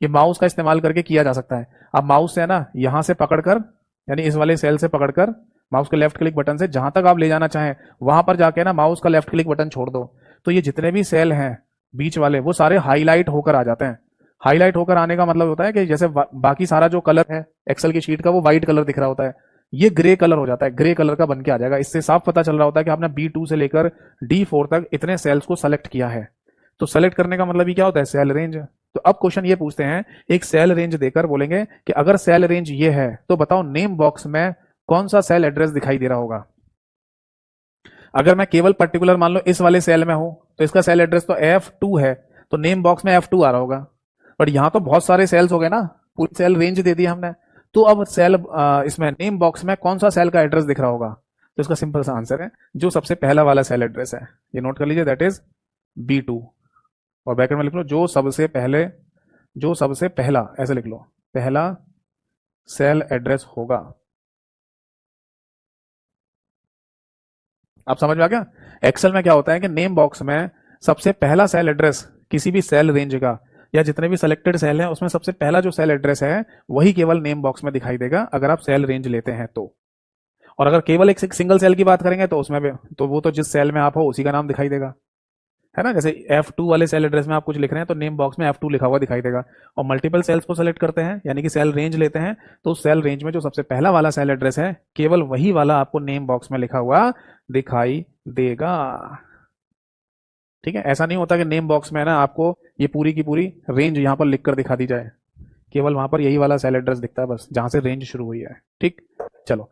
ये माउस का इस्तेमाल करके किया जा सकता है। अब माउस से है ना यहां से पकड़कर, यानी इस वाले सेल से पकड़कर माउस के लेफ्ट क्लिक बटन से जहां तक आप ले जाना चाहें वहां पर जाके ना माउस का लेफ्ट क्लिक बटन छोड़ दो, तो ये जितने भी सेल हैं बीच वाले वो सारे हाईलाइट होकर आ जाते हैं। हाईलाइट होकर आने का मतलब होता है कि जैसे बाकी सारा जो कलर है एक्सेल की शीट का वो व्हाइट कलर दिख रहा होता है, ये ग्रे कलर हो जाता है, ग्रे कलर का बन के आ जाएगा। इससे साफ पता चल रहा होता है कि आपने B2 से लेकर D4 तक इतने सेल्स को सेलेक्ट किया है। तो सेलेक्ट करने का मतलब ही क्या होता है, सेल रेंज। तो अब क्वेश्चन ये पूछते हैं, एक सेल रेंज देकर बोलेंगे कि अगर सेल रेंज ये है तो बताओ नेम बॉक्स में कौन सा सेल एड्रेस दिखाई दे रहा होगा। अगर मैं केवल पर्टिकुलर मान लो इस वाले सेल में हूं तो इसका सेल एड्रेस तो F2 है, तो नेम बॉक्स में F2 आ रहा होगा। बट यहां तो बहुत सारे सेल्स हो गए ना, पूरी सेल रेंज दे दी हमने। तो अब सेल इसमें नेम बॉक्स में कौन सा सेल का एड्रेस दिख रहा होगा? तो इसका सिंपल सा आंसर है जो सबसे पहला वाला सेल एड्रेस है, ये नोट कर लीजिए, दैट इज B2। और ब्रैकेट में लिख लो जो सबसे पहला, ऐसे लिख लो, पहला सेल एड्रेस होगा। आप समझ में आ गया? एक्सेल में क्या होता है कि नेम बॉक्स में सबसे पहला सेल एड्रेस किसी भी सेल रेंज का या जितने भी सिलेक्टेड सेल हैं उसमें सबसे पहला जो सेल एड्रेस है वही केवल नेम बॉक्स में दिखाई देगा अगर आप सेल रेंज लेते हैं तो। और अगर केवल एक सिंगल सेल की बात करेंगे तो उसमें भी तो वो तो जिस सेल में आप हो उसी का नाम दिखाई देगा, है ना। जैसे F2 वाले सेल एड्रेस में आप कुछ लिख रहे हैं तो नेम बॉक्स में F2 लिखा हुआ दिखाई देगा। और मल्टीपल सेल्स को सेलेक्ट करते हैं यानी कि सेल रेंज लेते हैं तो उस सेल रेंज में जो सबसे पहला वाला सेल एड्रेस है केवल वही वाला आपको नेम बॉक्स में लिखा हुआ दिखाई देगा। ठीक है, ऐसा नहीं होता कि नेम बॉक्स में ना आपको ये पूरी की पूरी रेंज यहाँ पर लिख कर दिखा दी जाए, केवल वहां पर यही वाला सेल एड्रेस दिखता है बस जहां से रेंज शुरू हुई है। ठीक, चलो,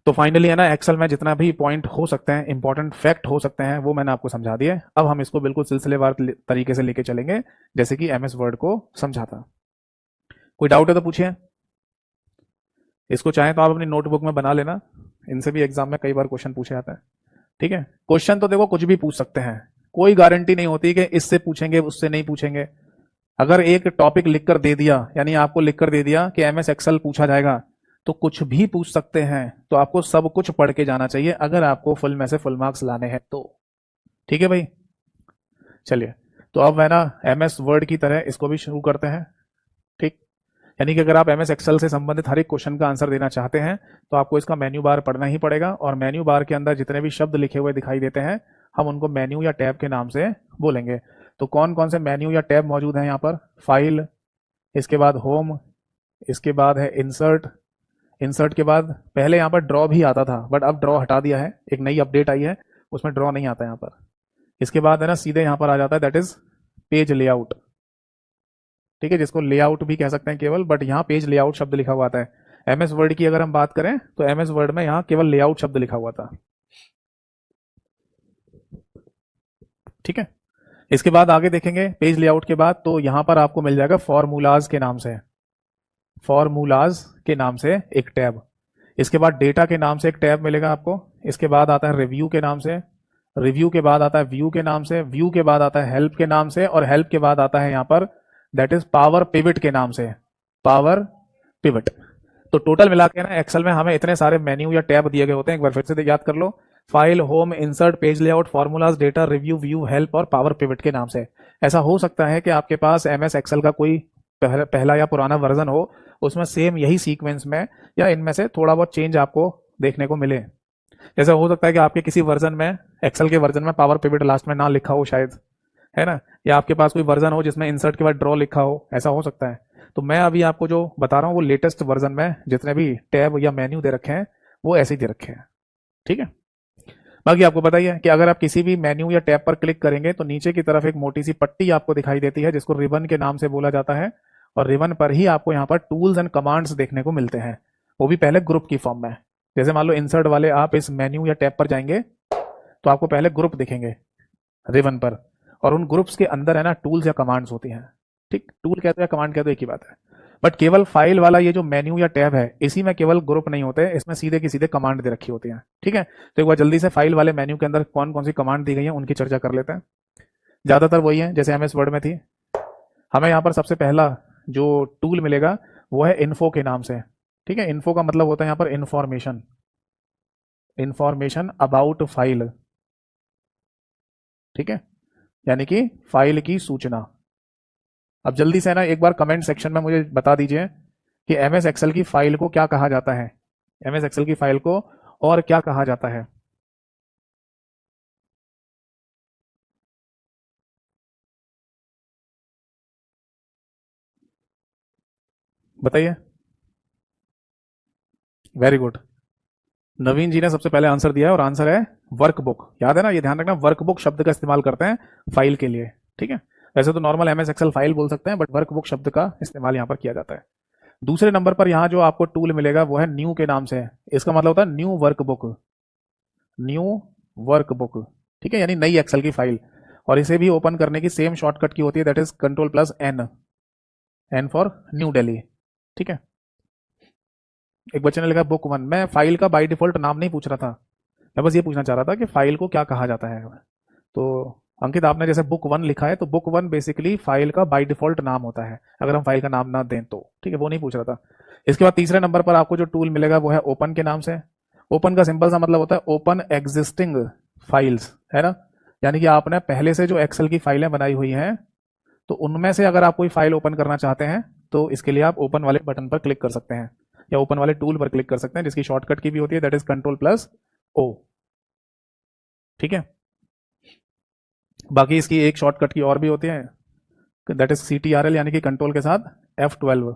तो फाइनली है ना एक्सेल में जितना भी पॉइंट हो सकते हैं, इंपॉर्टेंट फैक्ट हो सकते हैं, वो मैंने आपको समझा दिया। अब हम इसको बिल्कुल सिलसिलेवार तरीके से लेके चलेंगे जैसे कि MS वर्ड को समझाता। कोई डाउट है तो पूछिए। इसको चाहें तो आप अपनी नोटबुक में बना लेना, इनसे भी एग्जाम में कई बार क्वेश्चन पूछे जाते हैं। ठीक है, क्वेश्चन तो देखो कुछ भी पूछ सकते हैं, कोई गारंटी नहीं होती कि इससे पूछेंगे उससे नहीं पूछेंगे। अगर एक टॉपिक लिखकर दे दिया, यानी आपको लिखकर दे दिया कि MS एक्सेल पूछा जाएगा, तो कुछ भी पूछ सकते हैं। तो आपको सब कुछ पढ़ के जाना चाहिए अगर आपको फुल में से फुल मार्क्स लाने हैं तो। ठीक है भाई, चलिए, तो अब है ना MS वर्ड की तरह इसको भी शुरू करते हैं। ठीक, यानी कि अगर आप MS एक्सेल से संबंधित हर एक क्वेश्चन का आंसर देना चाहते हैं तो आपको इसका मेन्यू बार पढ़ना ही पड़ेगा। और मेन्यू बार के अंदर जितने भी शब्द लिखे हुए दिखाई देते हैं हम उनको मेन्यू या टैब के नाम से बोलेंगे। तो कौन कौन से मेन्यू या टैब मौजूद हैं यहाँ पर? फाइल, इसके बाद होम, इसके बाद है इंसर्ट। इंसर्ट के बाद पहले यहाँ पर ड्रॉ भी आता था बट अब ड्रॉ हटा दिया है, एक नई अपडेट आई है उसमें ड्रॉ नहीं आता यहाँ पर। इसके बाद है ना सीधे यहाँ पर आ जाता है दैट इज पेज लेआउट। ठीक है, जिसको लेआउट भी कह सकते हैं केवल, बट यहाँ पेज लेआउट शब्द लिखा हुआ आता है। MS वर्ड की अगर हम बात करें तो MS वर्ड में यहाँ केवल लेआउट शब्द लिखा हुआ था। ठीक है, इसके बाद आगे देखेंगे पेज लेआउट के बाद तो यहाँ पर आपको मिल जाएगा फॉर्मूलाज के नाम से, फॉर्मूलाज के नाम से एक टैब। इसके बाद डेटा के नाम से एक टैब मिलेगा आपको। इसके बाद आता है रिव्यू के नाम से, रिव्यू के बाद आता है व्यू के नाम से, व्यू के बाद आता है हेल्प के नाम से, और हेल्प के बाद आता है यहाँ पर दैट इज पावर पिवट के नाम से, पावर पिवट। तो टोटल मिला के ना एक्सेल में हमें इतने सारे मेन्यू या टैब दिए गए होते हैं, एक बार फिर से याद कर लो, file, home, insert, page layout, formulas, data, review, view, help और पावर पिवट के नाम से। ऐसा हो सकता है कि आपके पास MS एक्सेल का कोई पहला या पुराना वर्जन हो, उसमें सेम यही सीक्वेंस में या इनमें से थोड़ा बहुत चेंज आपको देखने को मिले। जैसे हो सकता है कि आपके किसी वर्जन में, एक्सेल के वर्जन में पावर पिवट लास्ट में ना लिखा हो शायद, है ना, या आपके पास कोई वर्जन हो जिसमें इंसर्ट के बाद ड्रॉ लिखा हो, ऐसा हो सकता है। तो मैं अभी आपको जो बता रहा हूँ वो लेटेस्ट वर्जन में जितने भी टैब या मेन्यू दे रखे हैं वो ऐसे ही दे रखे हैं। ठीक है, बाकी आपको पता ही है कि अगर आप किसी भी मेन्यू या टैब पर क्लिक करेंगे तो नीचे की तरफ एक मोटी सी पट्टी आपको दिखाई देती है जिसको रिबन के नाम से बोला जाता है। और रिबन पर ही आपको यहाँ पर टूल्स एंड कमांड्स देखने को मिलते हैं, वो भी पहले ग्रुप की फॉर्म में। जैसे मान लो इंसर्ट वाले आप इस मेन्यू या टैब पर जाएंगे तो आपको पहले ग्रुप दिखेंगे रिबन पर, और उन ग्रुप्स के अंदर है ना टूल्स या कमांड्स होती हैं। ठीक, टूल कहते हैं कमांड कहते हैं एक ही बात है। बट केवल फाइल वाला ये जो मेन्यू या टैब है इसी में केवल ग्रुप नहीं होते, इसमें सीधे की सीधे कमांड दे रखी होती है। ठीक है, तो एक बार जल्दी से फाइल वाले मेन्यू के अंदर कौन कौन सी कमांड दी गई है उनकी चर्चा कर लेते हैं। ज्यादातर वही है जैसे MS वर्ड में थी। हमें यहाँ पर सबसे पहला जो टूल मिलेगा वो है इन्फो के नाम से। ठीक है, इन्फो का मतलब होता है यहाँ पर इंफॉर्मेशन, इंफॉर्मेशन अबाउट फाइल। ठीक है, यानी कि फाइल की सूचना। अब जल्दी से ना एक बार कमेंट सेक्शन में मुझे बता दीजिए कि MS एक्सेल की फाइल को क्या कहा जाता है, MS एक्सेल की फाइल को और क्या कहा जाता है। बताइए। वेरी गुड, नवीन जी ने सबसे पहले आंसर दिया है और आंसर है वर्कबुक। याद है ना, ये ध्यान रखना, वर्कबुक शब्द का इस्तेमाल करते हैं फाइल के लिए। ठीक है, वैसे तो नॉर्मल MS एक्सेल फाइल बोल सकते हैं बट वर्कबुक शब्द का इस्तेमाल यहाँ पर किया जाता है। दूसरे नंबर पर यहाँ जो आपको टूल मिलेगा वो है न्यू के नाम से। इसका मतलब होता है न्यू वर्कबुक, न्यू वर्कबुक। ठीक है, यानी नई एक्सेल की फाइल। और इसे भी ओपन करने की सेम शॉर्टकट की होती है that is Ctrl+N, N for new Delhi. ठीक है। एक बच्चे ने लिखा बुक वन। मैं फाइल का बाय डिफॉल्ट नाम नहीं पूछ रहा था, मैं बस ये पूछना चाह रहा था कि फाइल को क्या कहा जाता है। तो अंकित आपने जैसे बुक वन लिखा है, तो बुक वन बेसिकली फाइल का बाय डिफॉल्ट नाम होता है, अगर हम फाइल का नाम ना दें तो। ठीक है, वो नहीं पूछ रहा था। इसके बाद तीसरे नंबर पर आपको जो टूल मिलेगा वो है ओपन के नाम से। ओपन का सिंपल सा मतलब होता है ओपन एग्जिस्टिंग फाइल्स, है ना। यानी कि आपने पहले से जो एक्सेल की फाइलें बनाई हुई हैं, तो उनमें से अगर आप कोई फाइल ओपन करना चाहते हैं तो इसके लिए आप ओपन वाले बटन पर क्लिक कर सकते हैं, या ओपन वाले टूल पर क्लिक कर सकते हैं, जिसकी शॉर्टकट की भी होती है, दैट इज कंट्रोल+O। ठीक है। बाकी इसकी एक शॉर्टकट की और भी होती है, दैट इज CTRL, यानी कि कंट्रोल के साथ F12।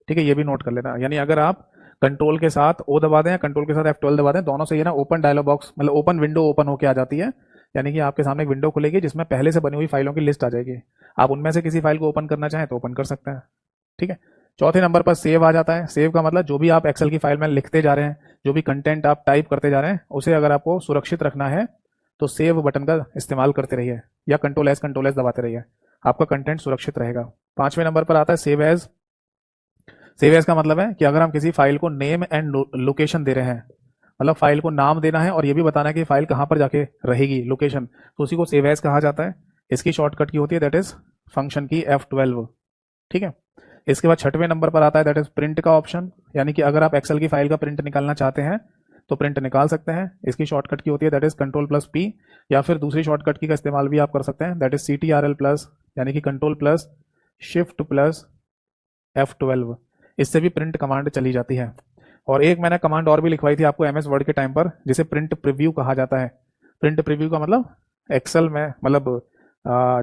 ठीक है, ये भी नोट कर लेना। यानी अगर आप कंट्रोल के साथ O दबा दें या कंट्रोल के साथ F12 दबा दें, दोनों से ये ना ओपन डायलॉग बॉक्स, मतलब ओपन विंडो ओपन होकर आ जाती है। यानी कि आपके सामने एक विंडो खुलेगी जिसमें पहले से बनी हुई फाइलों की लिस्ट आ जाएगी। आप उनमें से किसी फाइल को ओपन करना चाहें तो ओपन कर सकते हैं। ठीक है। चौथे नंबर पर सेव आ जाता है। सेव का मतलब जो भी आप एक्सेल की फाइल में लिखते जा रहे हैं, जो भी कंटेंट आप टाइप करते जा रहे हैं, उसे अगर आपको सुरक्षित रखना है तो सेव बटन का इस्तेमाल करते रहिए, या कंट्रोल एस दबाते रहिए, आपका कंटेंट सुरक्षित रहेगा। पांचवें नंबर पर आता है सेव एज। सेव एज का मतलब है कि अगर हम किसी फाइल को नेम एंड लोकेशन दे रहे हैं, मतलब फाइल को नाम देना है और ये भी बताना है कि फाइल कहाँ पर जाके रहेगी, लोकेशन, तो उसी को सेव एज कहा जाता है। इसकी शॉर्टकट की होती है दैट इज फंक्शन की F12। ठीक है। इसके बाद छठवें नंबर पर आता है दैट इज प्रिंट का ऑप्शन। यानी कि अगर आप एक्सेल की फाइल का प्रिंट निकालना चाहते हैं तो प्रिंट निकाल सकते हैं। इसकी शॉर्टकट की होती है दैट इज कंट्रोल+P, या फिर दूसरी शॉर्टकट की का इस्तेमाल भी आप कर सकते हैं, दैट इज CTRL+, यानी कि कंट्रोल+Shift+F12। इससे भी प्रिंट कमांड चली जाती है। और एक मैंने कमांड और भी लिखवाई थी आपको MS वर्ड के टाइम पर, जिसे प्रिंट प्रीव्यू कहा जाता है। प्रिंट प्रीव्यू का मतलब एक्सेल में, मतलब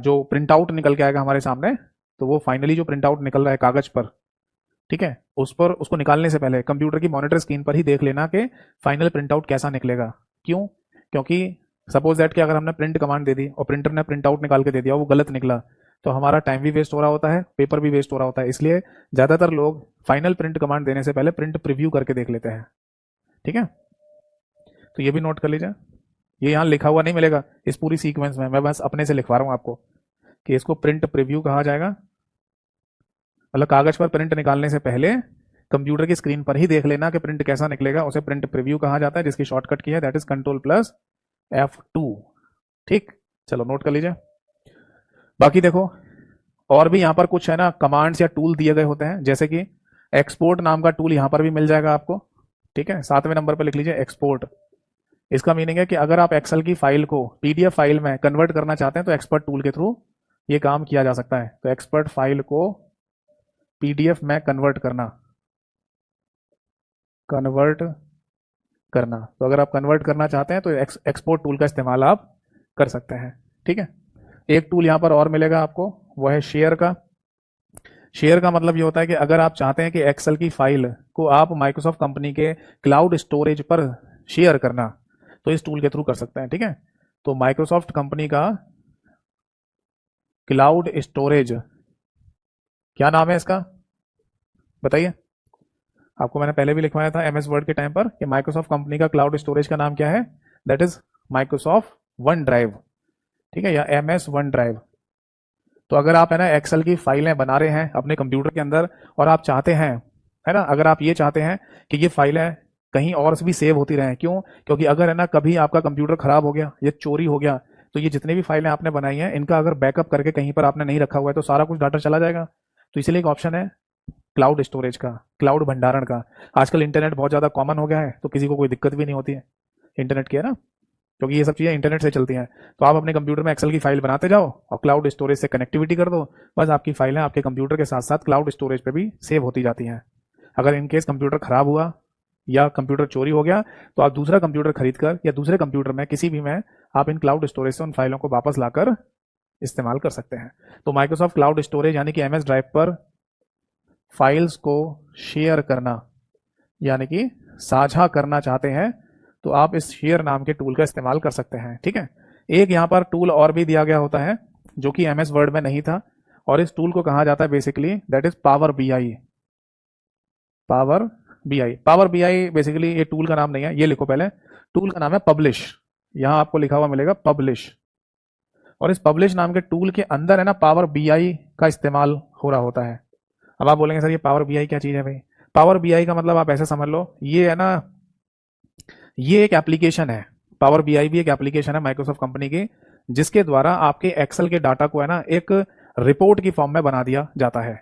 जो प्रिंट आउट निकल के आएगा हमारे सामने, तो वो फाइनली जो प्रिंट आउट निकल रहा है कागज पर, ठीक है, उस पर, उसको निकालने से पहले कंप्यूटर की मॉनिटर स्क्रीन पर ही देख लेना कि फाइनल प्रिंट आउट कैसा निकलेगा। क्यों? क्योंकि सपोज दैट कि अगर हमने प्रिंट कमांड दे दी और प्रिंटर ने प्रिंट आउट निकाल के दे दिया, वो गलत निकला, तो हमारा टाइम भी वेस्ट हो रहा होता है, पेपर भी वेस्ट हो रहा होता है। इसलिए ज्यादातर लोग फाइनल प्रिंट कमांड देने से पहले प्रिंट प्रीव्यू करके देख लेते हैं। ठीक है, तो ये भी नोट कर लीजिए। ये यहाँ लिखा हुआ नहीं मिलेगा इस पूरी सीक्वेंस में, मैं बस अपने से लिखवा रहा हूँ आपको कि इसको प्रिंट प्रीव्यू कहा जाएगा। मतलब कागज पर प्रिंट निकालने से पहले कंप्यूटर की स्क्रीन पर ही देख लेना कि प्रिंट कैसा निकलेगा, उसे प्रिंट प्रीव्यू कहा जाता है, जिसकी शॉर्टकट की है दैट इज कंट्रोल+F2। ठीक, चलो नोट कर लीजिए। बाकी देखो और भी यहाँ पर कुछ है ना कमांड्स या टूल दिए गए होते हैं, जैसे कि एक्सपोर्ट नाम का टूल यहाँ पर भी मिल जाएगा आपको। ठीक है, 7वें नंबर पर लिख लीजिए एक्सपोर्ट। इसका मीनिंग है कि अगर आप एक्सेल की फाइल को PDF फाइल में कन्वर्ट करना चाहते हैं तो एक्सपर्ट टूल के थ्रू ये काम किया जा सकता है। तो एक्सपर्ट फाइल को PDF में कन्वर्ट करना, तो अगर आप कन्वर्ट करना चाहते हैं तो एक्सपोर्ट टूल का इस्तेमाल आप कर सकते हैं। ठीक है। एक टूल यहाँ पर और मिलेगा आपको, वो है शेयर का। शेयर का मतलब ये होता है कि अगर आप चाहते हैं कि एक्सेल की फाइल को आप माइक्रोसॉफ्ट कंपनी के क्लाउड स्टोरेज पर शेयर करना, तो इस टूल के थ्रू कर सकते हैं। ठीक है, तो माइक्रोसॉफ्ट कंपनी का क्लाउड स्टोरेज, क्या नाम है इसका बताइए। आपको मैंने पहले भी लिखवाया था MS वर्ड के टाइम पर कि माइक्रोसॉफ्ट कंपनी का क्लाउड स्टोरेज का नाम क्या है, that is Microsoft one drive. ठीक है, या MS वन ड्राइव। तो अगर आप है ना एक्सेल की फाइलें बना रहे हैं अपने कंप्यूटर के अंदर और आप चाहते हैं, है ना, अगर आप ये चाहते हैं कि ये फाइलें कहीं और भी सेव होती रहें, क्यों? क्योंकि अगर है ना कभी आपका कंप्यूटर खराब हो गया या चोरी हो गया, तो ये जितने भी फाइलें आपने बनाई हैं इनका अगर बैकअप करके कहीं पर आपने नहीं रखा हुआ है तो सारा कुछ डाटा चला जाएगा। तो इसलिए एक ऑप्शन है क्लाउड स्टोरेज का, क्लाउड भंडारण का। आजकल इंटरनेट बहुत ज़्यादा कॉमन हो गया है, तो किसी को कोई दिक्कत भी नहीं होती है इंटरनेट की, है ना, क्योंकि ये सब चीज़ें इंटरनेट से चलती हैं। तो आप अपने कंप्यूटर में एक्सेल की फाइल बनाते जाओ और क्लाउड स्टोरेज से कनेक्टिविटी कर दो, बस आपकी फाइलें आपके कंप्यूटर के साथ साथ क्लाउड स्टोरेज पे भी सेव होती जाती हैं। अगर इनकेस कंप्यूटर खराब हुआ या कंप्यूटर चोरी हो गया, तो आप दूसरा कंप्यूटर खरीद कर या दूसरे कंप्यूटर में किसी भी में आप इन क्लाउड स्टोरेज से उन फाइलों को वापस लाकर इस्तेमाल कर सकते हैं। तो माइक्रोसॉफ्ट क्लाउड स्टोरेज यानी कि MS ड्राइव पर फाइल्स को शेयर करना, यानी कि साझा करना चाहते हैं, तो आप इस शेयर नाम के टूल का इस्तेमाल कर सकते हैं। ठीक है, एक यहाँ पर टूल और भी दिया गया होता है जो कि MS वर्ड में नहीं था, और इस टूल को कहा जाता है basically that is power BI। Power BI basically ये टूल का नाम नहीं है, ये लिखो पहले, टूल का नाम है पब्लिश। यहां आपको लिखा हुआ मिलेगा पब्लिश, और इस पब्लिश नाम के टूल के अंदर है ना पावर BI का इस्तेमाल हो रहा होता है। अब आप बोलेंगे सर ये पावर बीआई क्या चीज़ है भाई? पावर बीआई का मतलब आप ऐसे समझ लो, ये है ना, ये एक एप्लीकेशन है। पावर बीआई भी एक एप्लीकेशन है माइक्रोसॉफ्ट कंपनी की, जिसके द्वारा आपके एक्सेल के डाटा को है ना एक रिपोर्ट की फॉर्म में बना दिया जाता है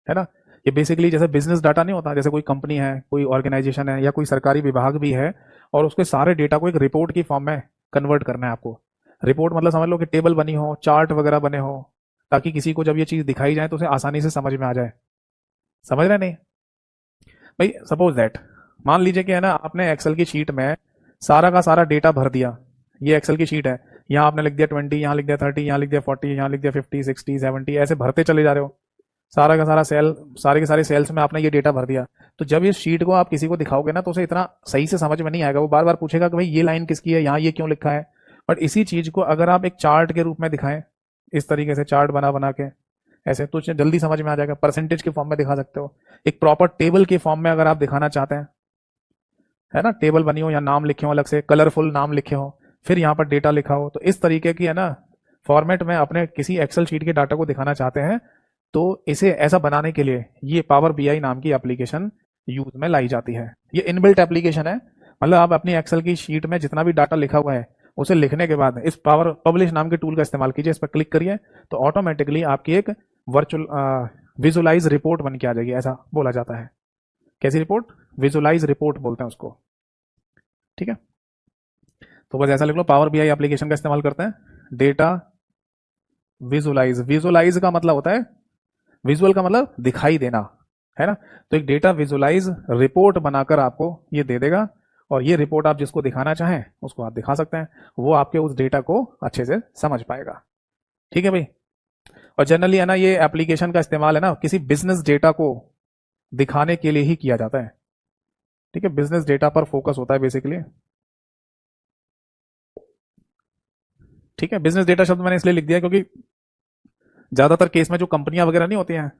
ना। ये बेसिकली जैसे बिजनेस डाटा नहीं होता, जैसे कोई कंपनी है, कोई ऑर्गेनाइजेशन है, या कोई सरकारी विभाग भी है, और उसके सारे डेटा को एक रिपोर्ट की फॉर्म में कन्वर्ट करना है आपको। रिपोर्ट मतलब समझ लो कि टेबल बनी हो, चार्ट वगैरह बने हो, ताकि किसी को जब ये चीज़ दिखाई जाए तो उसे आसानी से समझ में आ जाए। समझ रहे नहीं भाई? सपोज दैट, मान लीजिए कि है ना आपने एक्सेल की शीट में सारा का सारा डेटा भर दिया। ये एक्सेल की शीट है, यहाँ आपने लिख दिया 20, यहाँ लिख दिया 30, यहाँ लिख दिया 40, यहाँ लिख दिया 50, 60, 70, ऐसे भरते चले जा रहे हो। सारा का सारा सेल, सारे के सारे सेल्स में आपने ये डेटा भर दिया। तो जब इस शीट को आप किसी को दिखाओगे ना, तो उसे इतना सही से समझ में नहीं आएगा। वो बार बार पूछेगा कि भाई ये लाइन किसकी है, यहाँ ये क्यों लिखा है। बट इसी चीज को अगर आप एक चार्ट के रूप में दिखाएं, इस तरीके से चार्ट बना बना के ऐसे, तो उसे जल्दी समझ में आ जाएगा। परसेंटेज के फॉर्म में दिखा सकते हो, एक प्रॉपर टेबल के फॉर्म में अगर आप दिखाना चाहते हैं, है ना, टेबल बनी हो या नाम लिखे हो अलग से, कलरफुल नाम लिखे हो, फिर यहाँ पर डेटा लिखा हो, तो इस तरीके की है ना फॉर्मेट में अपने किसी एक्सेल शीट के डाटा को दिखाना चाहते हैं, तो इसे ऐसा बनाने के लिए ये पावर बीआई नाम की एप्लीकेशन यूज में लाई जाती है। ये इनबिल्ट एप्लीकेशन है, मतलब आप अपनी एक्सेल की शीट में जितना भी डाटा लिखा हुआ है, उसे लिखने के बाद इस पावर पब्लिश नाम के टूल का इस्तेमाल कीजिए, इस पर क्लिक करिए, तो ऑटोमेटिकली आपकी एक वर्चुअल विजुअलाइज रिपोर्ट बन के आ जाएगी, ऐसा बोला जाता है। कैसी रिपोर्ट? विजुअलाइज रिपोर्ट बोलते हैं उसको। ठीक है, तो बस ऐसा लिख लो, पावर बीआई एप्लीकेशन का इस्तेमाल करते हैं, डेटा विजुअलाइज। विजुअलाइज का मतलब होता है, विजुअल का मतलब दिखाई देना, है ना। तो एक डेटा विजुअलाइज रिपोर्ट बनाकर आपको ये दे देगा, और ये रिपोर्ट आप जिसको दिखाना चाहें उसको आप दिखा सकते हैं, वो आपके उस डेटा को अच्छे से समझ पाएगा। ठीक है भाई। और जनरली है ना ये एप्लीकेशन का इस्तेमाल है ना किसी बिजनेस डेटा को दिखाने के लिए ही किया जाता है। ठीक है, बिजनेस डेटा पर फोकस होता है बेसिकली। ठीक है, बिजनेस डेटा शब्द मैंने इसलिए लिख दिया क्योंकि ज्यादातर केस में जो कंपनियां वगैरह नहीं होती हैं,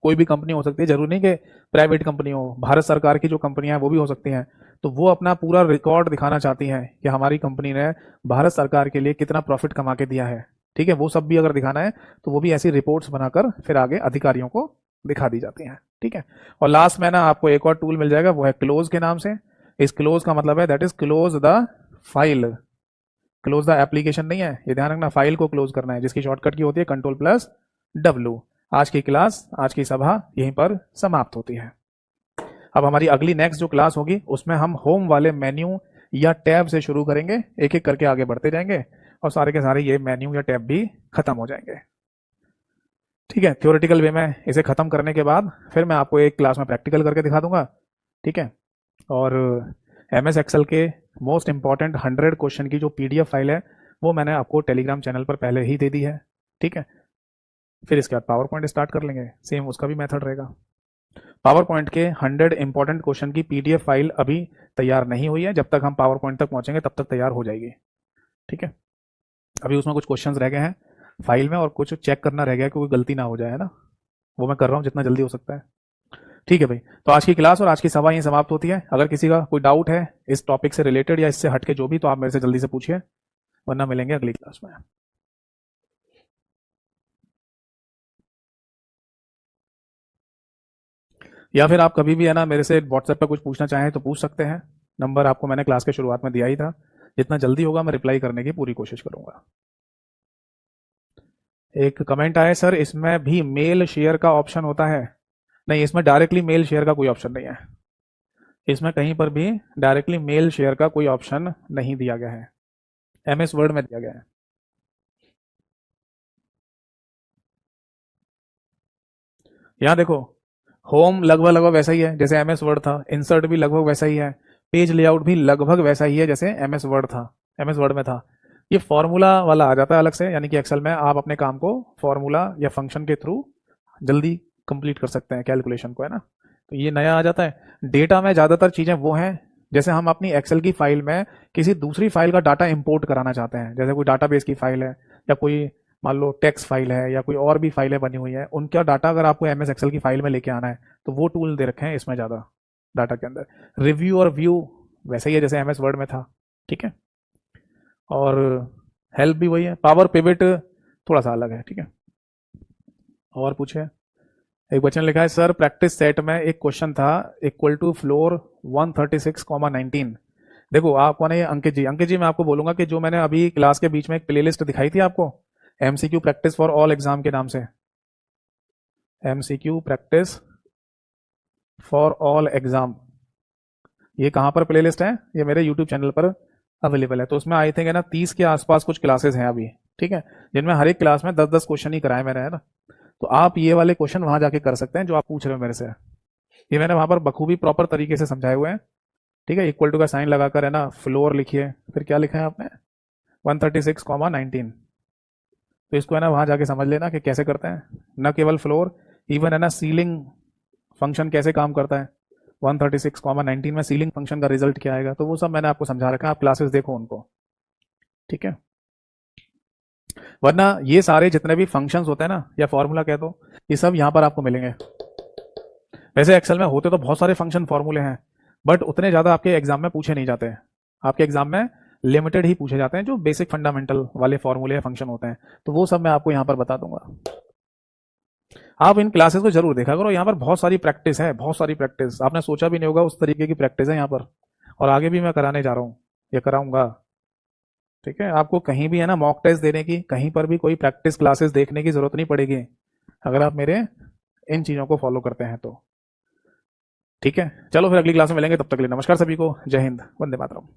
कोई भी कंपनी हो सकती है, जरूरी नहीं कि प्राइवेट कंपनी हो, भारत सरकार की जो कंपनियां हैं वो भी हो सकती हैं, तो वो अपना पूरा रिकॉर्ड दिखाना चाहती हैं कि हमारी कंपनी ने भारत सरकार के लिए कितना प्रॉफिट कमा के दिया है। ठीक है, वो सब भी अगर दिखाना है तो वो भी ऐसी रिपोर्ट्स बनाकर फिर आगे अधिकारियों को दिखा दी जाती हैं। ठीक है, और लास्ट में ना आपको एक और टूल मिल जाएगा, वो है क्लोज के नाम से। इस क्लोज का मतलब है that is close the file. Close the application नहीं है, ये ध्यान रखना, फाइल को क्लोज करना है, जिसकी शॉर्टकट की होती है Ctrl+W। आज की क्लास, आज की सभा यहीं पर समाप्त होती है। अब हमारी अगली नेक्स्ट जो क्लास होगी उसमें हम होम वाले मेन्यू या टैब से शुरू करेंगे, एक एक करके आगे बढ़ते जाएंगे, और सारे के सारे ये मेन्यू या टैब भी खत्म हो जाएंगे। ठीक है, थ्योरेटिकल वे में इसे खत्म करने के बाद फिर मैं आपको एक क्लास में प्रैक्टिकल करके दिखा दूंगा। ठीक है, और MS एक्सेल के मोस्ट इंपॉर्टेंट 100 क्वेश्चन की जो PDF फाइल है वो मैंने आपको टेलीग्राम चैनल पर पहले ही दे दी है। ठीक है, फिर इसके बाद पावर पॉइंट स्टार्ट कर लेंगे, सेम उसका भी मेथड रहेगा। पावर पॉइंट के 100 इंपॉर्टेंट क्वेश्चन की PDF फाइल अभी तैयार नहीं हुई है, जब तक हम पावर पॉइंट तक पहुंचेंगे तब तक तैयार हो जाएगी। ठीक है, अभी उसमें कुछ क्वेश्चंस रह गए हैं फाइल में, और कुछ चेक करना रह गया है कि कोई गलती ना हो जाए, है ना, वो मैं कर रहा हूँ जितना जल्दी हो सकता है। ठीक है भाई, तो आज की क्लास और आज की सभा यहीं समाप्त होती है। अगर किसी का कोई डाउट है इस टॉपिक से रिलेटेड या इससे हटके जो भी, तो आप मेरे से जल्दी से पूछिए, वरना मिलेंगे अगली क्लास में। या फिर आप कभी भी है ना मेरे से व्हाट्सएप पर कुछ पूछना चाहें तो पूछ सकते हैं। नंबर आपको मैंने क्लास के शुरुआत में दिया ही था। जितना जल्दी होगा मैं रिप्लाई करने की पूरी कोशिश करूंगा। एक कमेंट आया, सर इसमें भी मेल शेयर का ऑप्शन होता है? नहीं, इसमें डायरेक्टली मेल शेयर का कोई ऑप्शन नहीं है। इसमें कहीं पर भी डायरेक्टली मेल शेयर का कोई ऑप्शन नहीं दिया गया है, MS वर्ड में दिया गया है। यहाँ देखो, होम लगभग लगभग वैसा ही है जैसे MS वर्ड था, इंसर्ट भी लगभग वैसा ही है, पेज लेआउट भी लगभग वैसा ही है जैसे MS वर्ड था, MS वर्ड में था। ये फॉर्मूला वाला आ जाता है अलग से, यानी कि एक्सेल में आप अपने काम को फॉर्मूला या फंक्शन के थ्रू जल्दी कंप्लीट कर सकते हैं कैलकुलेशन को, है ना। तो ये नया आ जाता है। डेटा में ज़्यादातर चीज़ें वो हैं, जैसे हम अपनी एक्सेल की फाइल में किसी दूसरी फाइल का डाटा इंपोर्ट कराना चाहते हैं, जैसे कोई डाटाबेस की फाइल है, या कोई मान लो टेक्स्ट फाइल है, या कोई और भी फाइलें बनी हुई है, उनका डाटा अगर आपको MS एक्सेल की फाइल में लेके आना है तो वो टूल दे रखे हैं इसमें ज़्यादा डाटा के अंदर। रिव्यू और व्यू वैसे ही है जैसे MS वर्ड में था। ठीक है, और हेल्प भी वही है, पावर पिवट थोड़ा सा अलग है। ठीक है, और पूछे? एक बच्चे ने लिखा है सर प्रैक्टिस सेट में एक क्वेश्चन था इक्वल टू फ्लोर 136,19। देखो आपको ना ये अंकित जी मैं आपको बोलूंगा कि जो मैंने अभी क्लास के बीच में एक प्लेलिस्ट दिखाई थी आपको MCQ practice for all exam के नाम से, MCQ practice for all exam, ये कहाँ पर प्लेलिस्ट है? ये मेरे यूट्यूब चैनल पर अवेलेबल है। तो उसमें आई थिंक है ना 30 के आसपास कुछ क्लासेस हैं अभी, ठीक है, जिनमें हर एक क्लास में 10-10 क्वेश्चन ही कराए मैंने, है ना। तो आप ये वाले क्वेश्चन वहां जाके कर सकते हैं जो आप पूछ रहे हो मेरे से। ये मैंने वहां पर बखूबी प्रॉपर तरीके से समझाए हुए हैं, ठीक है। इक्वल टू का साइन लगाकर है ना फ्लोर लिखिए, फिर क्या लिखा है आपने 136,19। तो इसको है ना वहां जाके समझ लेना कि कैसे करते हैं, न केवल फ्लोर, इवन है ना सीलिंग फंक्शन कैसे काम करता है, 136,19 में सीलिंग फंक्शन का रिजल्ट क्या आएगा, तो वो सब मैंने आपको समझा रखा है, आप क्लासेस देखो उनको, ठीक है। वरना ये सारे जितने भी फंक्शंस होते हैं ना या फॉर्मूला कह दो, ये सब यहाँ पर आपको मिलेंगे। वैसे एक्सेल में होते तो बहुत सारे फंक्शन फॉर्मूले हैं, बट उतने ज़्यादा आपके एग्जाम में पूछे नहीं जाते हैं। आपके एग्जाम में लिमिटेड ही पूछे जाते हैं जो बेसिक फंडामेंटल वाले फॉर्मूले या फंक्शन होते हैं, तो वो सब मैं आपको यहाँ पर बता दूंगा। आप इन क्लासेस को जरूर देखा करो, यहाँ पर बहुत सारी प्रैक्टिस है, बहुत सारी प्रैक्टिस, आपने सोचा भी नहीं होगा उस तरीके की प्रैक्टिस है यहाँ पर, और आगे भी मैं कराने जा रहा हूँ या कराऊंगा, ठीक है। आपको कहीं भी है ना मॉक टेस्ट देने की, कहीं पर भी कोई प्रैक्टिस क्लासेस देखने की जरूरत नहीं पड़ेगी अगर आप मेरे इन चीज़ों को फॉलो करते हैं तो, ठीक है। चलो फिर अगली क्लास में मिलेंगे, तब तक के लिए नमस्कार सभी को, जय हिंद, वंदे मातरम।